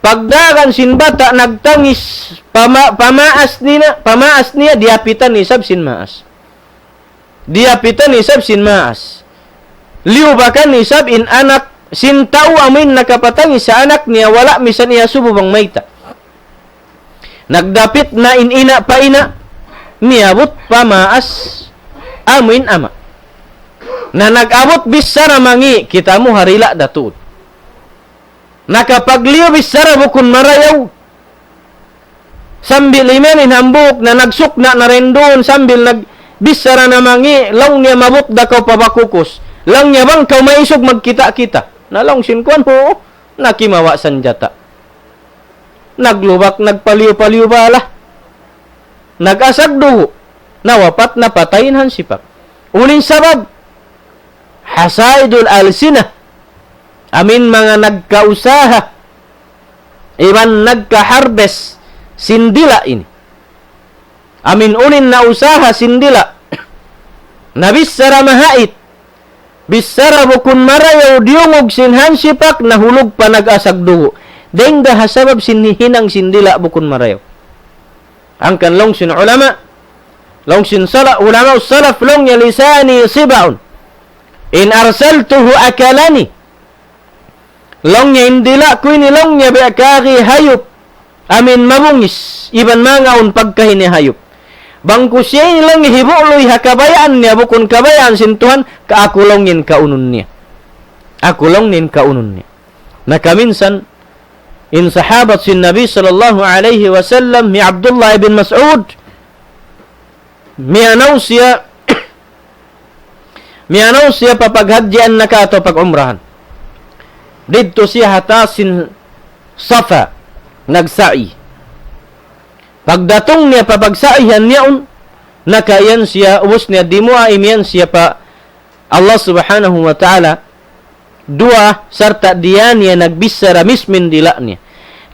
pagdagan sin bata nagtangis pamaas niya diapitan isab sin maas diapitan isab sin maas liubakan isab in anak sin tao amin nakapatangis sa anak niya wala misan iya sububang maita nagdapit na ina pa ina niabot pamaas amin ama na nagabot bisara mangi kita mo harila datud nakapagliw bisara bukun marayaw sambil imenin hambuk na nagsukna na rendon sambil nagbisara na mangi long niya mabot dakaw pabakukos lang niya bang kaw maisog magkita-kita na long sinkuan ho nakimawa sanjata naglubak nagpaliw-paliw bala nagasag dugo nawapat na patayin hansipak uling sabab hasaidul alsinah amin mga nagkausaha iban nagka-harvest sindila ini amin unin na usaha sindila nabissara mahait bissara bukun marayaw diungog sin hansipak nahulog pa nag-asag dugo deng hasabab sinihinang sindila bukun marayaw ang kanlong sin ulama long sin ulama salaf long ya lisani sibaun in arsaltuhu akalani longnya indila ku ini longnya beakari hayup amin mabungis iban mangaun pagkahini hayup bangku siya ini long hibuloy hakabayaan niya bukun kabayaan sin Tuhan kaakulongin kaunun niya akulongin kaunun niya nakaminsan in sahabat sin Nabi sallallahu alaihi wasallam mi Abdullah ibn Mas'ud mi anaw siya Mianaw siya papaghadyan na ka ato pag-umrahan. Dito siya hatasin Safa, nagsa'i. Pagdatong niya papagsaihan niyaon, nakayan siya, ubos niya, di mo aimian siya pa Allah subhanahu wa ta'ala, dua sarta diyan niya nagbisara mismin dila niya.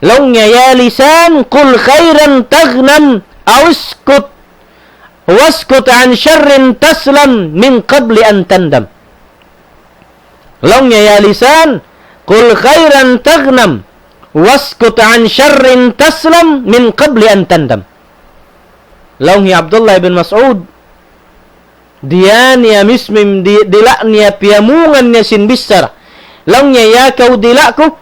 Long niya ya lisan, kul khairan taghnam, awiskut, waskut an syarrin taslam min qabli an tandam. Long niya ya lisan, kul khairan taghnam, waskut an syarrin taslam min qabli an tandam. Long niya Abdullah bin Mas'ud, diyan niya mismim dila niya piamungan niya sinbisara. Long niya ya kau dila ko,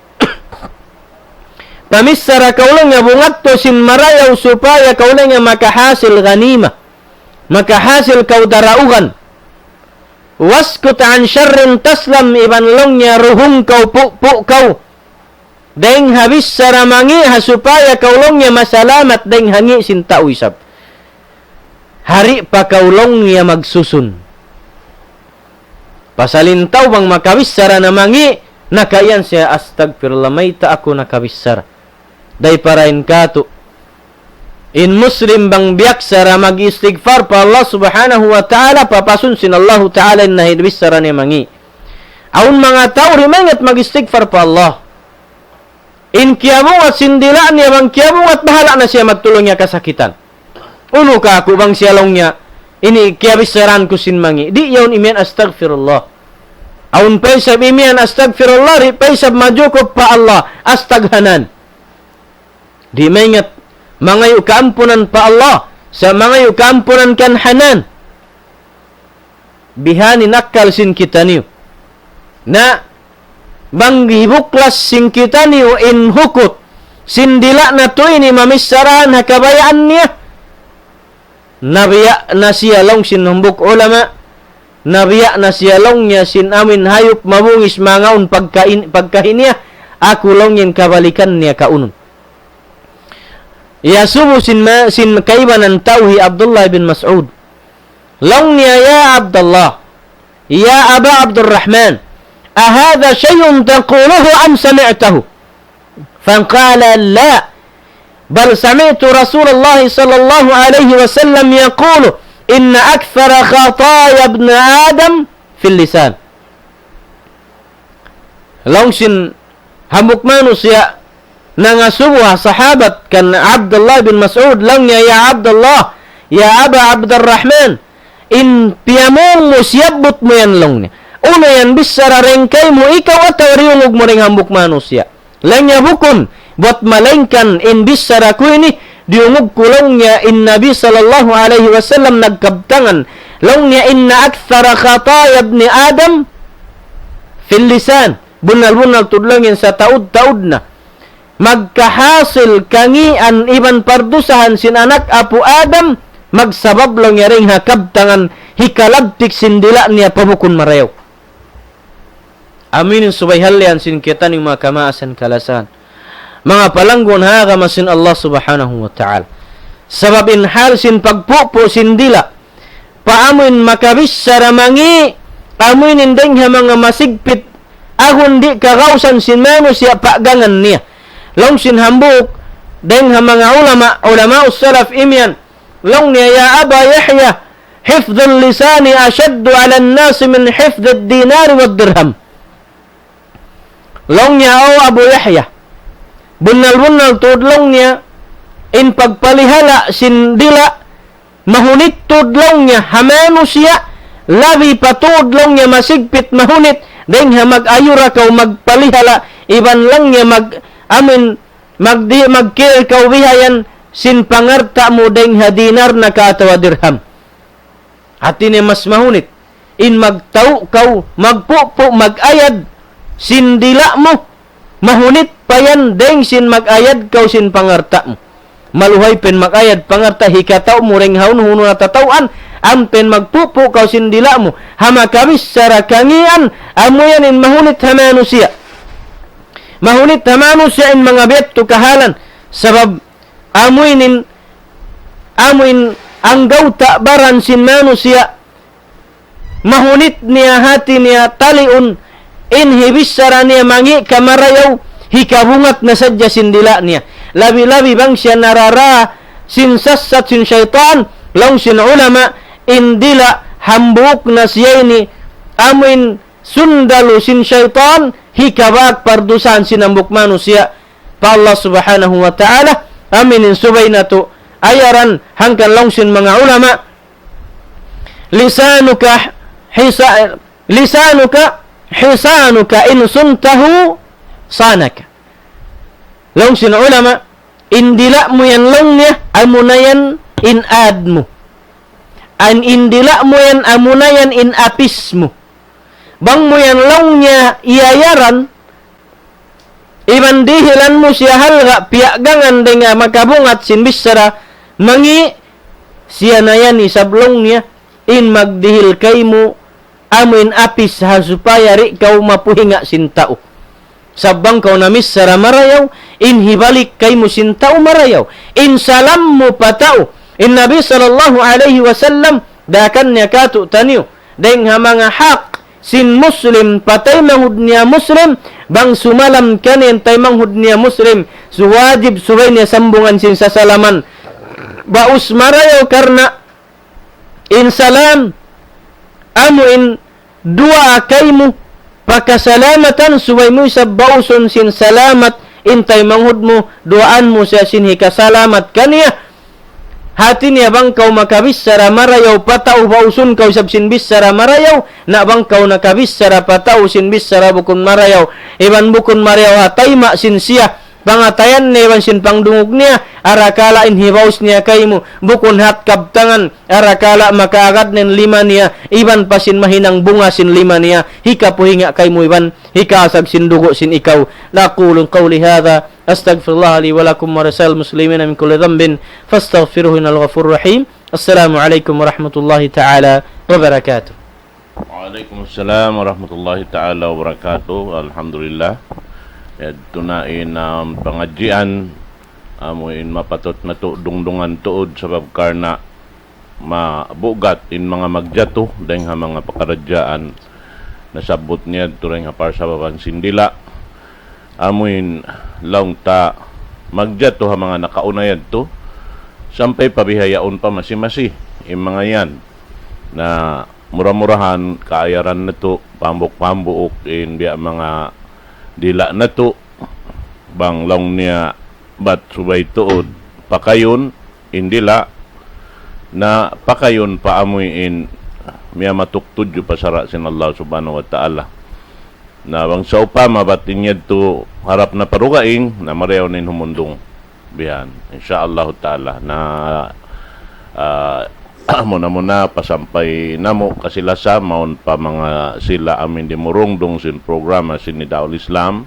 pamisara kau lang nga bungat to sin marayaw supaya kau lang nga makahasil ganima, makahasil kau daraugan. Waskut an syarrin taslam, iban long niya ruhung kau pu kau. Deng habis saramangi ha supaya kau long niya masalamat deng hangi sin tauisab. Hari pa kau long niya magsusun. Pasalintaw bang makabisara na mangi, nakayan siya astagfirullah, may ta ako nakabisara. Day parain kato. In Muslim bang biyaksara mag-istighfar pa Allah subhanahu wa ta'ala, papasun sin Allah ta'ala na hidbisara niya mangi. Aun mga tao rimangat mag-istighfar pa Allah. In kiyabong at sindila niya bang kiyabong at bahala na siya magtulong niya kasakitan. Uno ka ako bang siyalong niya, ini kiyabisaran ko sin mangi. Di yawn imian astagfirullah. Aun paisab imian astagfirullah, ri paisab majukop pa Allah, astaghanan. Di maingat, mangayo kaampunan pa Allah, sa mangayo kaampunan kan hanan. Bihani nakal sin kita niyo. Na, bang hibuklas sin kita niyo in hukut. Sindila na to ini mamisarahan hakabayaan niya. Nabiya na siya long sin humbuk ulama, nabiya na siya long niya sin amin hayop mabungis mangaon pagkahinia, ako long yung kabalikan niya kaunon. Yasubu sin kaiban ng tauhi Abdullah bin Mas'ud. Long niya, ya Abdullah, ya Aba Abdurrahman, ahada syayun taquluhu am sami'tahu? Faqala la, بل سمعت رسول الله صلى الله عليه وسلم يقول إن أكثر خطايا ابن آدم في اللسان. Langsung hambuk manusia nangasubuh sahabat kan Abdullah bin Mas'ud langnya, ya Abdullah, ya Aba Abdurrahman, in piamong mo siyabot mo yan langnya. Una yan bisara rengkay mo ikaw at riungog mo ring hambuk manusia. Langnya bukon buat malengkan in bisara ko ini diungog kulong niya in Nabi sallallahu alaihi wasallam nagkabtangan long niya inna akthara khataya ibni Adam fil lisan, bunal-bunal tudlangin sa taud-taud na magkahasil kangian iban pardusahan sin anak apu Adam, magsabab lang niya ring hakabtangan hikalabtik sindila niya pabukon marayaw. Aminin subayhalyan sin kita ng mga kamaasan kalasan. Mga palanggon haga masin Allah subhanahu wa ta'ala. Sabab in hal sin pagpupo sindila, paamuin makabis saramangi, amuin indeng ha mga masigpit, ahon di kagausan sin manusia pagangan niya. Long sin hambuk, deng ha mga ulama salaf imyan, long niya, ya Aba Yahya, hifdhul lisani ashaddu ala nasi min hifdhul dinari wad dirham. Long niya, o Abu Yahya, bunal-bunal tudlong niya, in pagpalihala sindila, mahunit tudlong niya, hamano siya, labi patudlong niya masigpit mahunit, deng ha mag-ayura kaw magpalihala, iban lang niya magkil kaw bihayan, sin pangarta mo deng ha dinar na katawa dirham. At ini mas mahunit, in magtaw kaw, magpupo, mag-ayad, sindila mo, mahunit pa yan, deng sin mag-ayad kaw sin pangarta mo. Maluhay pen mag-ayad pangarta, hikataw mo ring haun-huno na tatawan, ampen magpupo kaw sindila mo, hamakabis sarakangian, amuyan in mahunit hamano siya. Mahunit hamano siya in mga beto kahalan, sabab amuin ang gauta baran sin manusia, mahunit niya hati niya taliun inhibisara niya mangi kamarayaw hikabungat na sadya sindila niya labi-labi bang siya narara sinsassat sin syaitan law sin ulama indila hambuk na siya ini amin sundalu sin syaitan hikabak pardusan sinambuk manusia pa Allah subhanahu wa ta'ala aminin subay na to ayaran hangkan law sin mga ulama lisanuka in suntahu sanaka long sin ulama indila mo yan long niya amunayan in admu an indila mo yan amunayan in apismu bang mo yan long niya iyayaran imandihilan mo siya halga piagangan denga makabungat sin bisara mangi siya na yan isablong niya in magdihil kay mo amin apis ha supaya ri kau mapuhinga sintao sabang kau namis sara marayaw in hibalik kay mo sintao marayaw in salam mo patao in Nabi sallallahu alaihi wasallam dakan niya katu taniyo deng ha mga hak sin muslim patay manghud niya muslim bang sumalam kanin tay manghud niya muslim suwajib subay niya sambungan sin sasalaman baus marayaw karna in salam amu in dua kaymu pakasalamatan subay mo sa bauson sin salamat intay manghud mo duaan mo sa sin hikasalamat kaniya hati niya bang kau makabis sara marayaw patao bauson kau sab sin bis sara marayaw na bang kau nakabis sara patao sin bis sara bukun marayaw iban bukun marayaw hatay ma sin siya pangatayan newan sin pangdungog niya arakala inhibaus niya kaymo bukun hat kabtangan arakala makaagad nen lima niya iban pa sin mahinang bunga sin lima niya hika puhinga kaymo iban hikasag sin dugo sin ikaw naqulun qawli hadha astaghfirullah li wa lakum wa rasal muslimin min kulli dhanbin fastaghfiruhu innal ghafurur rahim assalamu alaikum warahmatullahi taala wabarakatuh. Waalaikumsalam warahmatullahi taala wabarakatuh. Alhamdulillah ito na pangadjian amuin mapatot na to dungdungan tuod sa babkarna mabugat in mga magjato dahil nga mga pakaradyaan nasabot niya turing nga par sa baban sindila amuin laong ta magjato ha mga nakaunayad to sampay pabihayaon pa masi-masi yung mga yan na mura-murahan kaayaran na to pambuk-pambuok in biya mga dila na to bang long niya bat subay tuod pakayon indila na pakayon paamoy in miya matuktod yu pasara sin Allah subhanahu wa ta'ala na bang sa upama batin niya to harap na parugaing na mareyaw nin humundong bihan insyaallah ta'ala na muna pasampay namo kasilasa maun pa mga sila amin di murungdong sin programa sin ni Daul Islam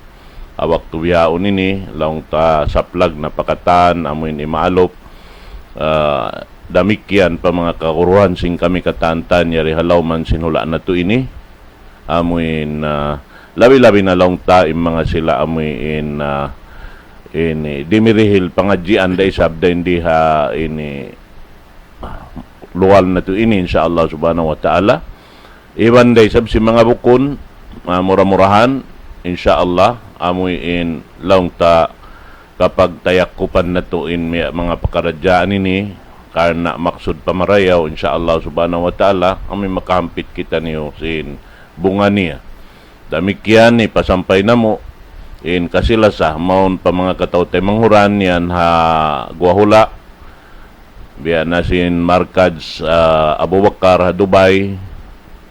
awak tubihaon ini laong ta saplag na pakatan amin imaalop damikyan pa mga kakuruhan sin kami katantan yari halaw man sinula na to ini amin labi-labi na laong ta mga sila amin ini dimirihil pangadjian day sabda hindi ha ini luwal na to ini insyaallah subhanahu wa ta'ala iban day sab si mga bukon mura-murahan insyaallah amoy in laong ta kapag tayakupan na to in mga pakaradyaan ini karna maksud pamarayaw insyaallah subhanahu wa ta'ala amoy makahampit kita niyo sin bunga niya damikyan ni pasampay na mo in kasilasa maun pa mga katawtay manghuran yan ha guwahula biya na sin Markaj Abu Bakar Dubai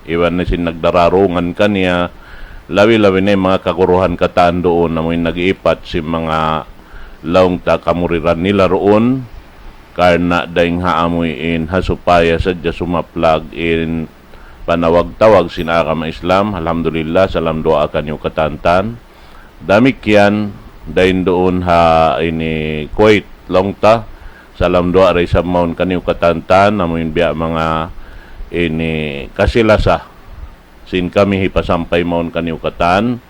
iwan na sin nagdararungan kaniya lawi-lawi na yung mga kakuruhan kataan doon na may nag-iipat si mga laong ta kamuriran nila roon karna daing haamoy in hasupaya sadya sumaplag in panawag-tawag sinakama Islam alhamdulillah salam doa kanyo katantan damik yan dahin doon ha ini Kuwait laong ta salam doa ray sa maun kaniw katantan namin biya mga ini kasilasa sin kami hipasampay maun kaniw katan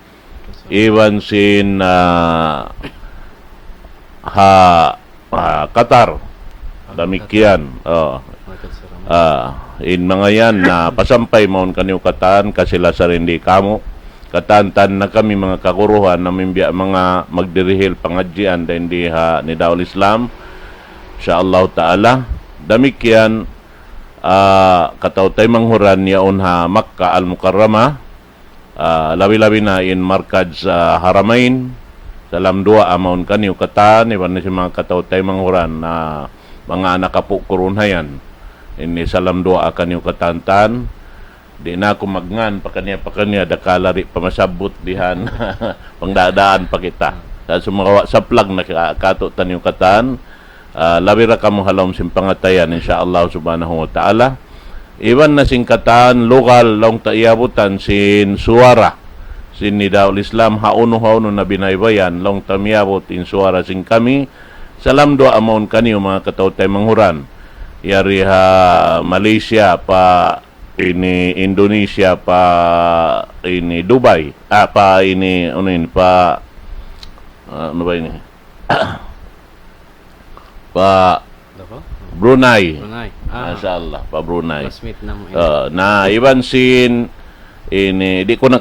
iwan sin Qatar damikyan in mga yan na pasampay maun kaniyo katan kasila sa hindi kamo katantan na kami mga kaguruhan na mimbya mga magdirihil pangadjian da hindi ha ni Daul Islam insyaallah taala damikyan katautay manghuran yaon ha Makkah al-Mukarramah labi-labi na in markad sa Haramain salam dua amaun kaniyo katan iban na si mga katautay manghuran na mga nakapukurun hayan ini salam doa akan yung katantan di na ako magngan pa kanya dakalari pamasabot dihan pangdadaan pa kita sa sumawa sa plug na kato tan yung katan labira ka mo halom simpangatayan insyaallah subhanahu wa ta'ala iwan na singkatan lokal long taiabutan sin suara sin ni Daul Islam hauno na binaybayan long tamiabot in suara sin kami salam doa amon kaniyo mga katautay manghuran yari ha Malaysia pa ini Indonesia pa ini Dubai pa ini pa ano ba ini pa Brunei masyaallah pa Brunei na iban sin ini di ko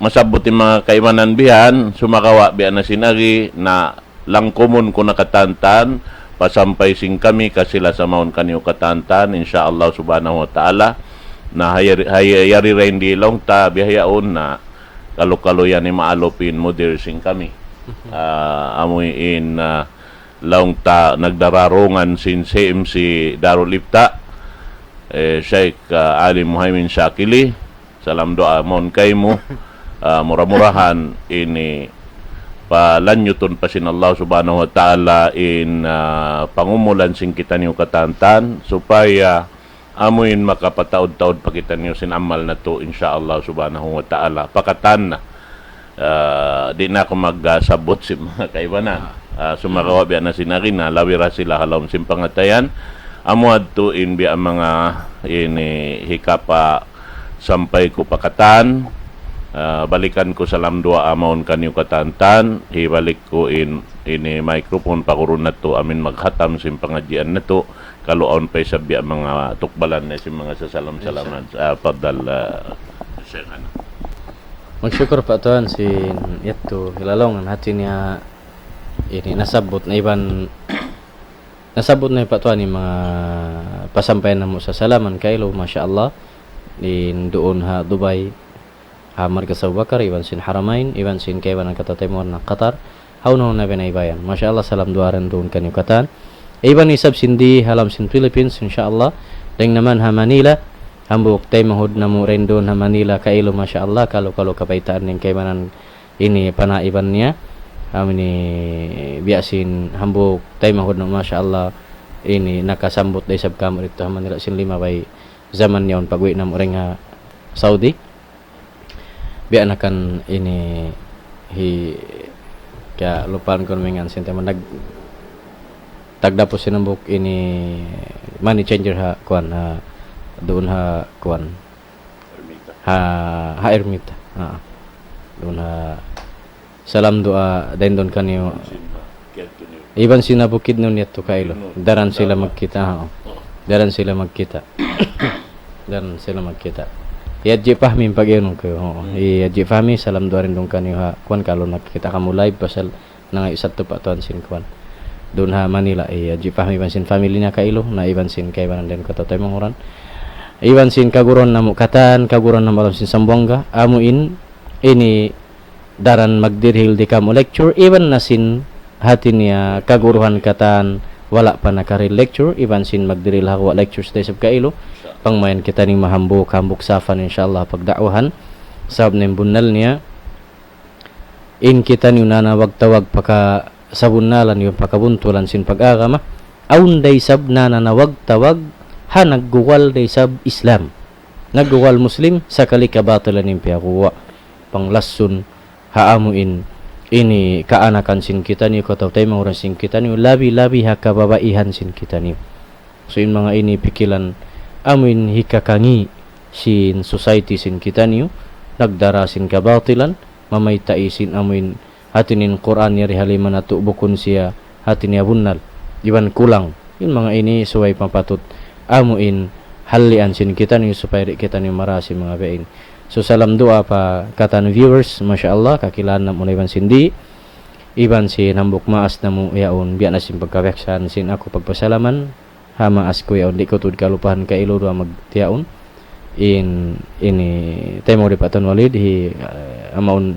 masabot yung mga kaimanan bihan sumakawa bihan na sinagi na lang kumun ko nakatantan pasampay sing kami kasila sa maun kanyo katantan insyaallah subhanahu wa ta'ala na hayari rin di long ta bihayaon na kalukaloyan ni maalopin moder sing kami amoy in long ta nagdararungan sin CMC Darul Ifta Sheikh Ali Muhaimin Shakili salam doa mon kay mo murah-murahan ini palanyuton pa sin Allah subhanahu wa ta'ala in pangumulan sing kita niyo katantan supaya amuin makapataod-taod pa kita niyo sin amal na to insyaallah subhanahu wa ta'ala pakatan na di na ako magsabot si mga kaibanan sumakawa biya na sinarina lawira sila halom simpangatayan amuad to in biya mga ini hikapa sampay ko pakatan balikan ko salam dua amaon kanyo katantan hibalik ko ini microphone pakurun na to amin maghatam sim pangadjian na to kaluon pa sabya mga tukbalan na sim mga sasalam-salaman padal syekhan magsyukur pa tuan si yato hilalongan hati niya ini nasabot na iban nasabot na pa tuan ni mga pasampayan na mo sa salaman kailo masyaallah din doon ha Dubai Markas Abu Bakar iban sin Haramain iban sin kaiban ang katatimor na Qatar hauno na binaybayan masyaallah salam duaran doon kanyo katan iban isab sindi halam sin Philippines insyaallah deng naman ha Manila hambuk tay mahud na mo rin doon ha Manila kailo masyaallah kalau kapaitaan ning kaibanan ini panaiban niya amini biasin hambuk tay mahud na masyaallah ini nakasambot day sab kamor ito ha Manila sin 5 bay zaman niyon pagwi na mo ring ha Saudi biar akan ini kaya lupaan ko naman sin tema tagdapos sinambok ini money changer ha kuan ha doon ha kuan ha ermita doon ha salam doa din doon kanyo iban sinabukid nun yato kailo daran sila magkita daran sila magkita Yadji Fahmi pag yun ko. Yadji Fahmi salam doa rin dong kanyo ha kuan kalau nakita ka mo live pasal nang isat to pa tuan sin kuan. Doon ha Manila Yadji Fahmi ban sin family niya kailo na iban sin kay banan den katotoy manguran. Iban sin kaguron na mo katan kaguron na malam sin Sambuanga amuin ini daran magdirhil di kamo lecture iban na sin hati niya kaguruhan katan wala pa nakari lecture iban sin magdirhil ha lectures day sab kailo pangmayan kita ning mahambuk safan insyaallah pagdakwahan sab ning bunal niya in kita ni nanawag tawag paka sabunnalan yung pakabuntulan sin pag-agama aun day sab nanawag tawag ha nagguwal day sab Islam nagguwal Muslim sa kalikabatalan ning piyakuwa panglasun haamuin ini kaanakan sin kita ni katawtay mga sin kita ni labi-labi ha kababaihan sin kita ni so in mga ini pikilan amin hikakangi sin society sin kita niyo nagdara sin kabatilan mamaytai sin amin hatinin Quran yari haliman ato bukun siya hatin niya bunal iban kulang yung mga ini suway papatut amuin halian sin kita ni supaya kita ni marasi mga bain. So salam doa pa kata ni viewers, masyaallah kakilan na mo iban sindi iban si nambok maas na mo yaon biya na sin pagkaweksan sin ako pagpasalaman ha maas ko yaon di ko tud kalupahan ka ilo do magtiaon ini temo di Paton Walid hi amaun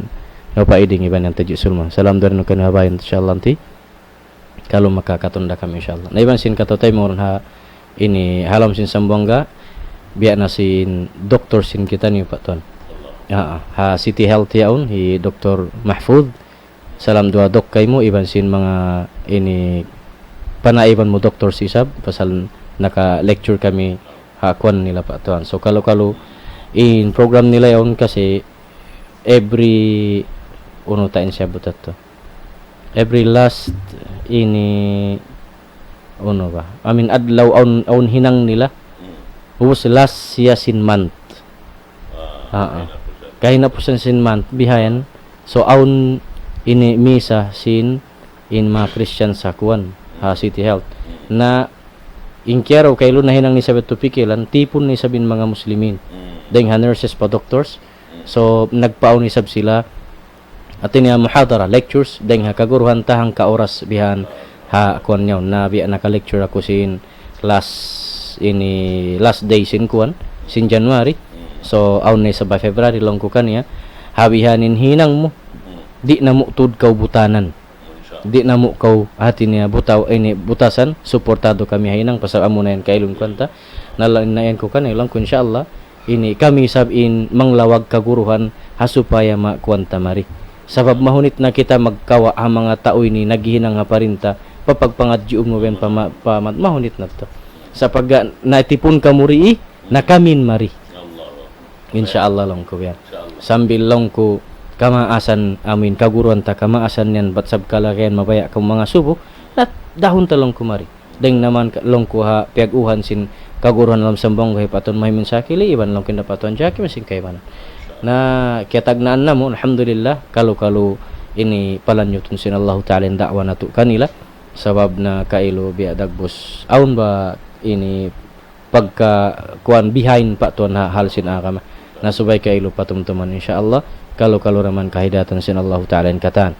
napaiding iban yang tajuk sulma. Salam dari nukan habayin insyaallah nanti kalau makakatunda kami insyaallah. Na iban sin kato temo ha ini halam sin Sambongga biya na sin doktor sin kita ni Paton. Ha City Health yaon hi Dr. Mahfud. Salam dua dok kaymo iban sin mga ini panaiban mo doktor sisab pasal naka lecture kami hakuan nila Paton. So kalau in program nila yaon kasi every tain siya butat to. Every last ini ba? I mean adlaw aun hinang nila. Was last sin month. Kahina po sin month bihayan. So aun ini misa sin in mga Christian sa kuan ha City Health na inkyaro kaylo na hinang ni sabit tupikilan tipon ni sabin mga muslimin. Deng nurses pa doctors. So nagpaon ni sab sila atin niya muhadara lectures deng ha kaguruhan tahang ka oras bihan ha kuan nyaw na biya naka-lecture ako sin last day sin kuan sin January. So aun ni sa February long ko kaniya habihanin hinang mo di na mo tud kaw butanan di na mo kaw atin niya butaw ini butasan suportado kami hinang pasal amo na yan kailon kwanta nalain ko kanay lang ko insyaallah ini kami sabin manglawag kaguruhan hasupaya makwanta mari sabab mahunit na kita magkawa ang mga tao ini naghihinang nga parinta papagpangadyo mo ben mahunit na to sa pag natipon ka muri na kamin mari insyaallah lang ko yan sambil lang ko kamaasan amin kaguruan ta kamaasan yan batsab kalakayan mabaya kang mga subo at dahon talong kumari deng naman long ko ha piaguhan sin kaguruhan alam sambong kay Paton mahimin sakili iban lang kinda Paton jaki masing kay banan na kitagnaan na mo alhamdulillah kalau ini palanyutun sin Allah taala dakwa nato kanila sabab na kailo biya dagbos aun ba ini pagka kuan behind Paton ha halsin akama nasubay kailo patumtuman insyaallah kalau raman kahidatan sin Allah taala katan.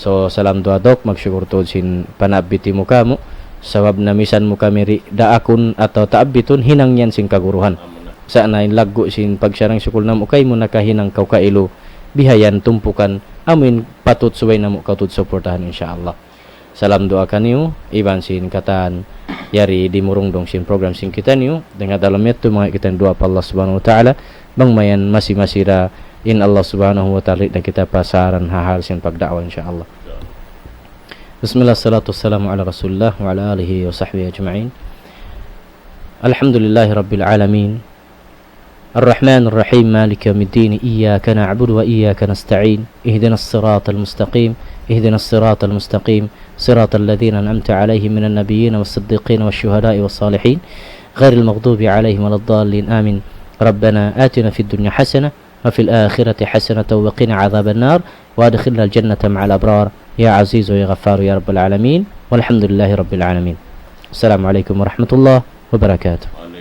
So salam dua dok magsyukur tod sin panabiti mo kamo sabab na misan mo kami daakon atau taabitun hinang yan sin kaguruhan sa nain laggo sin pagsarang sukul namo kay mo nakahinang kaw kailo bihayan tumpukan amin patut suway namo katud suportahan insyaallah. Salam doa kaniyo iban sin katan yari dimurungdong sin program sin kita niyo dengan dalam itu mga kita doa pa Allah subhanahu wa taala bang mayan masira in Allah subhanahu wa ta'ala dan kita pasaran hal sin pagdakwah insyaallah. Bismillah salatu wassalamu ala rasulillah wa ala alihi wa sahbihi ajma'in. Alhamdulillahi rabbil alamin الرحمن الرحيم مالك يوم الدين إياك نعبد وإياك نستعين اهدنا الصراط المستقيم صراط الذين أنعمت عليهم من النبيين والصديقين والشهداء والصالحين غير المغضوب عليهم ولا الضالين آمين. ربنا آتنا في الدنيا حسنة وفي الآخرة حسنة وقنا عذاب النار وادخلنا الجنة مع الأبرار يا عزيز ويا غفار يا رب العالمين والحمد لله رب العالمين. السلام عليكم ورحمة الله وبركاته.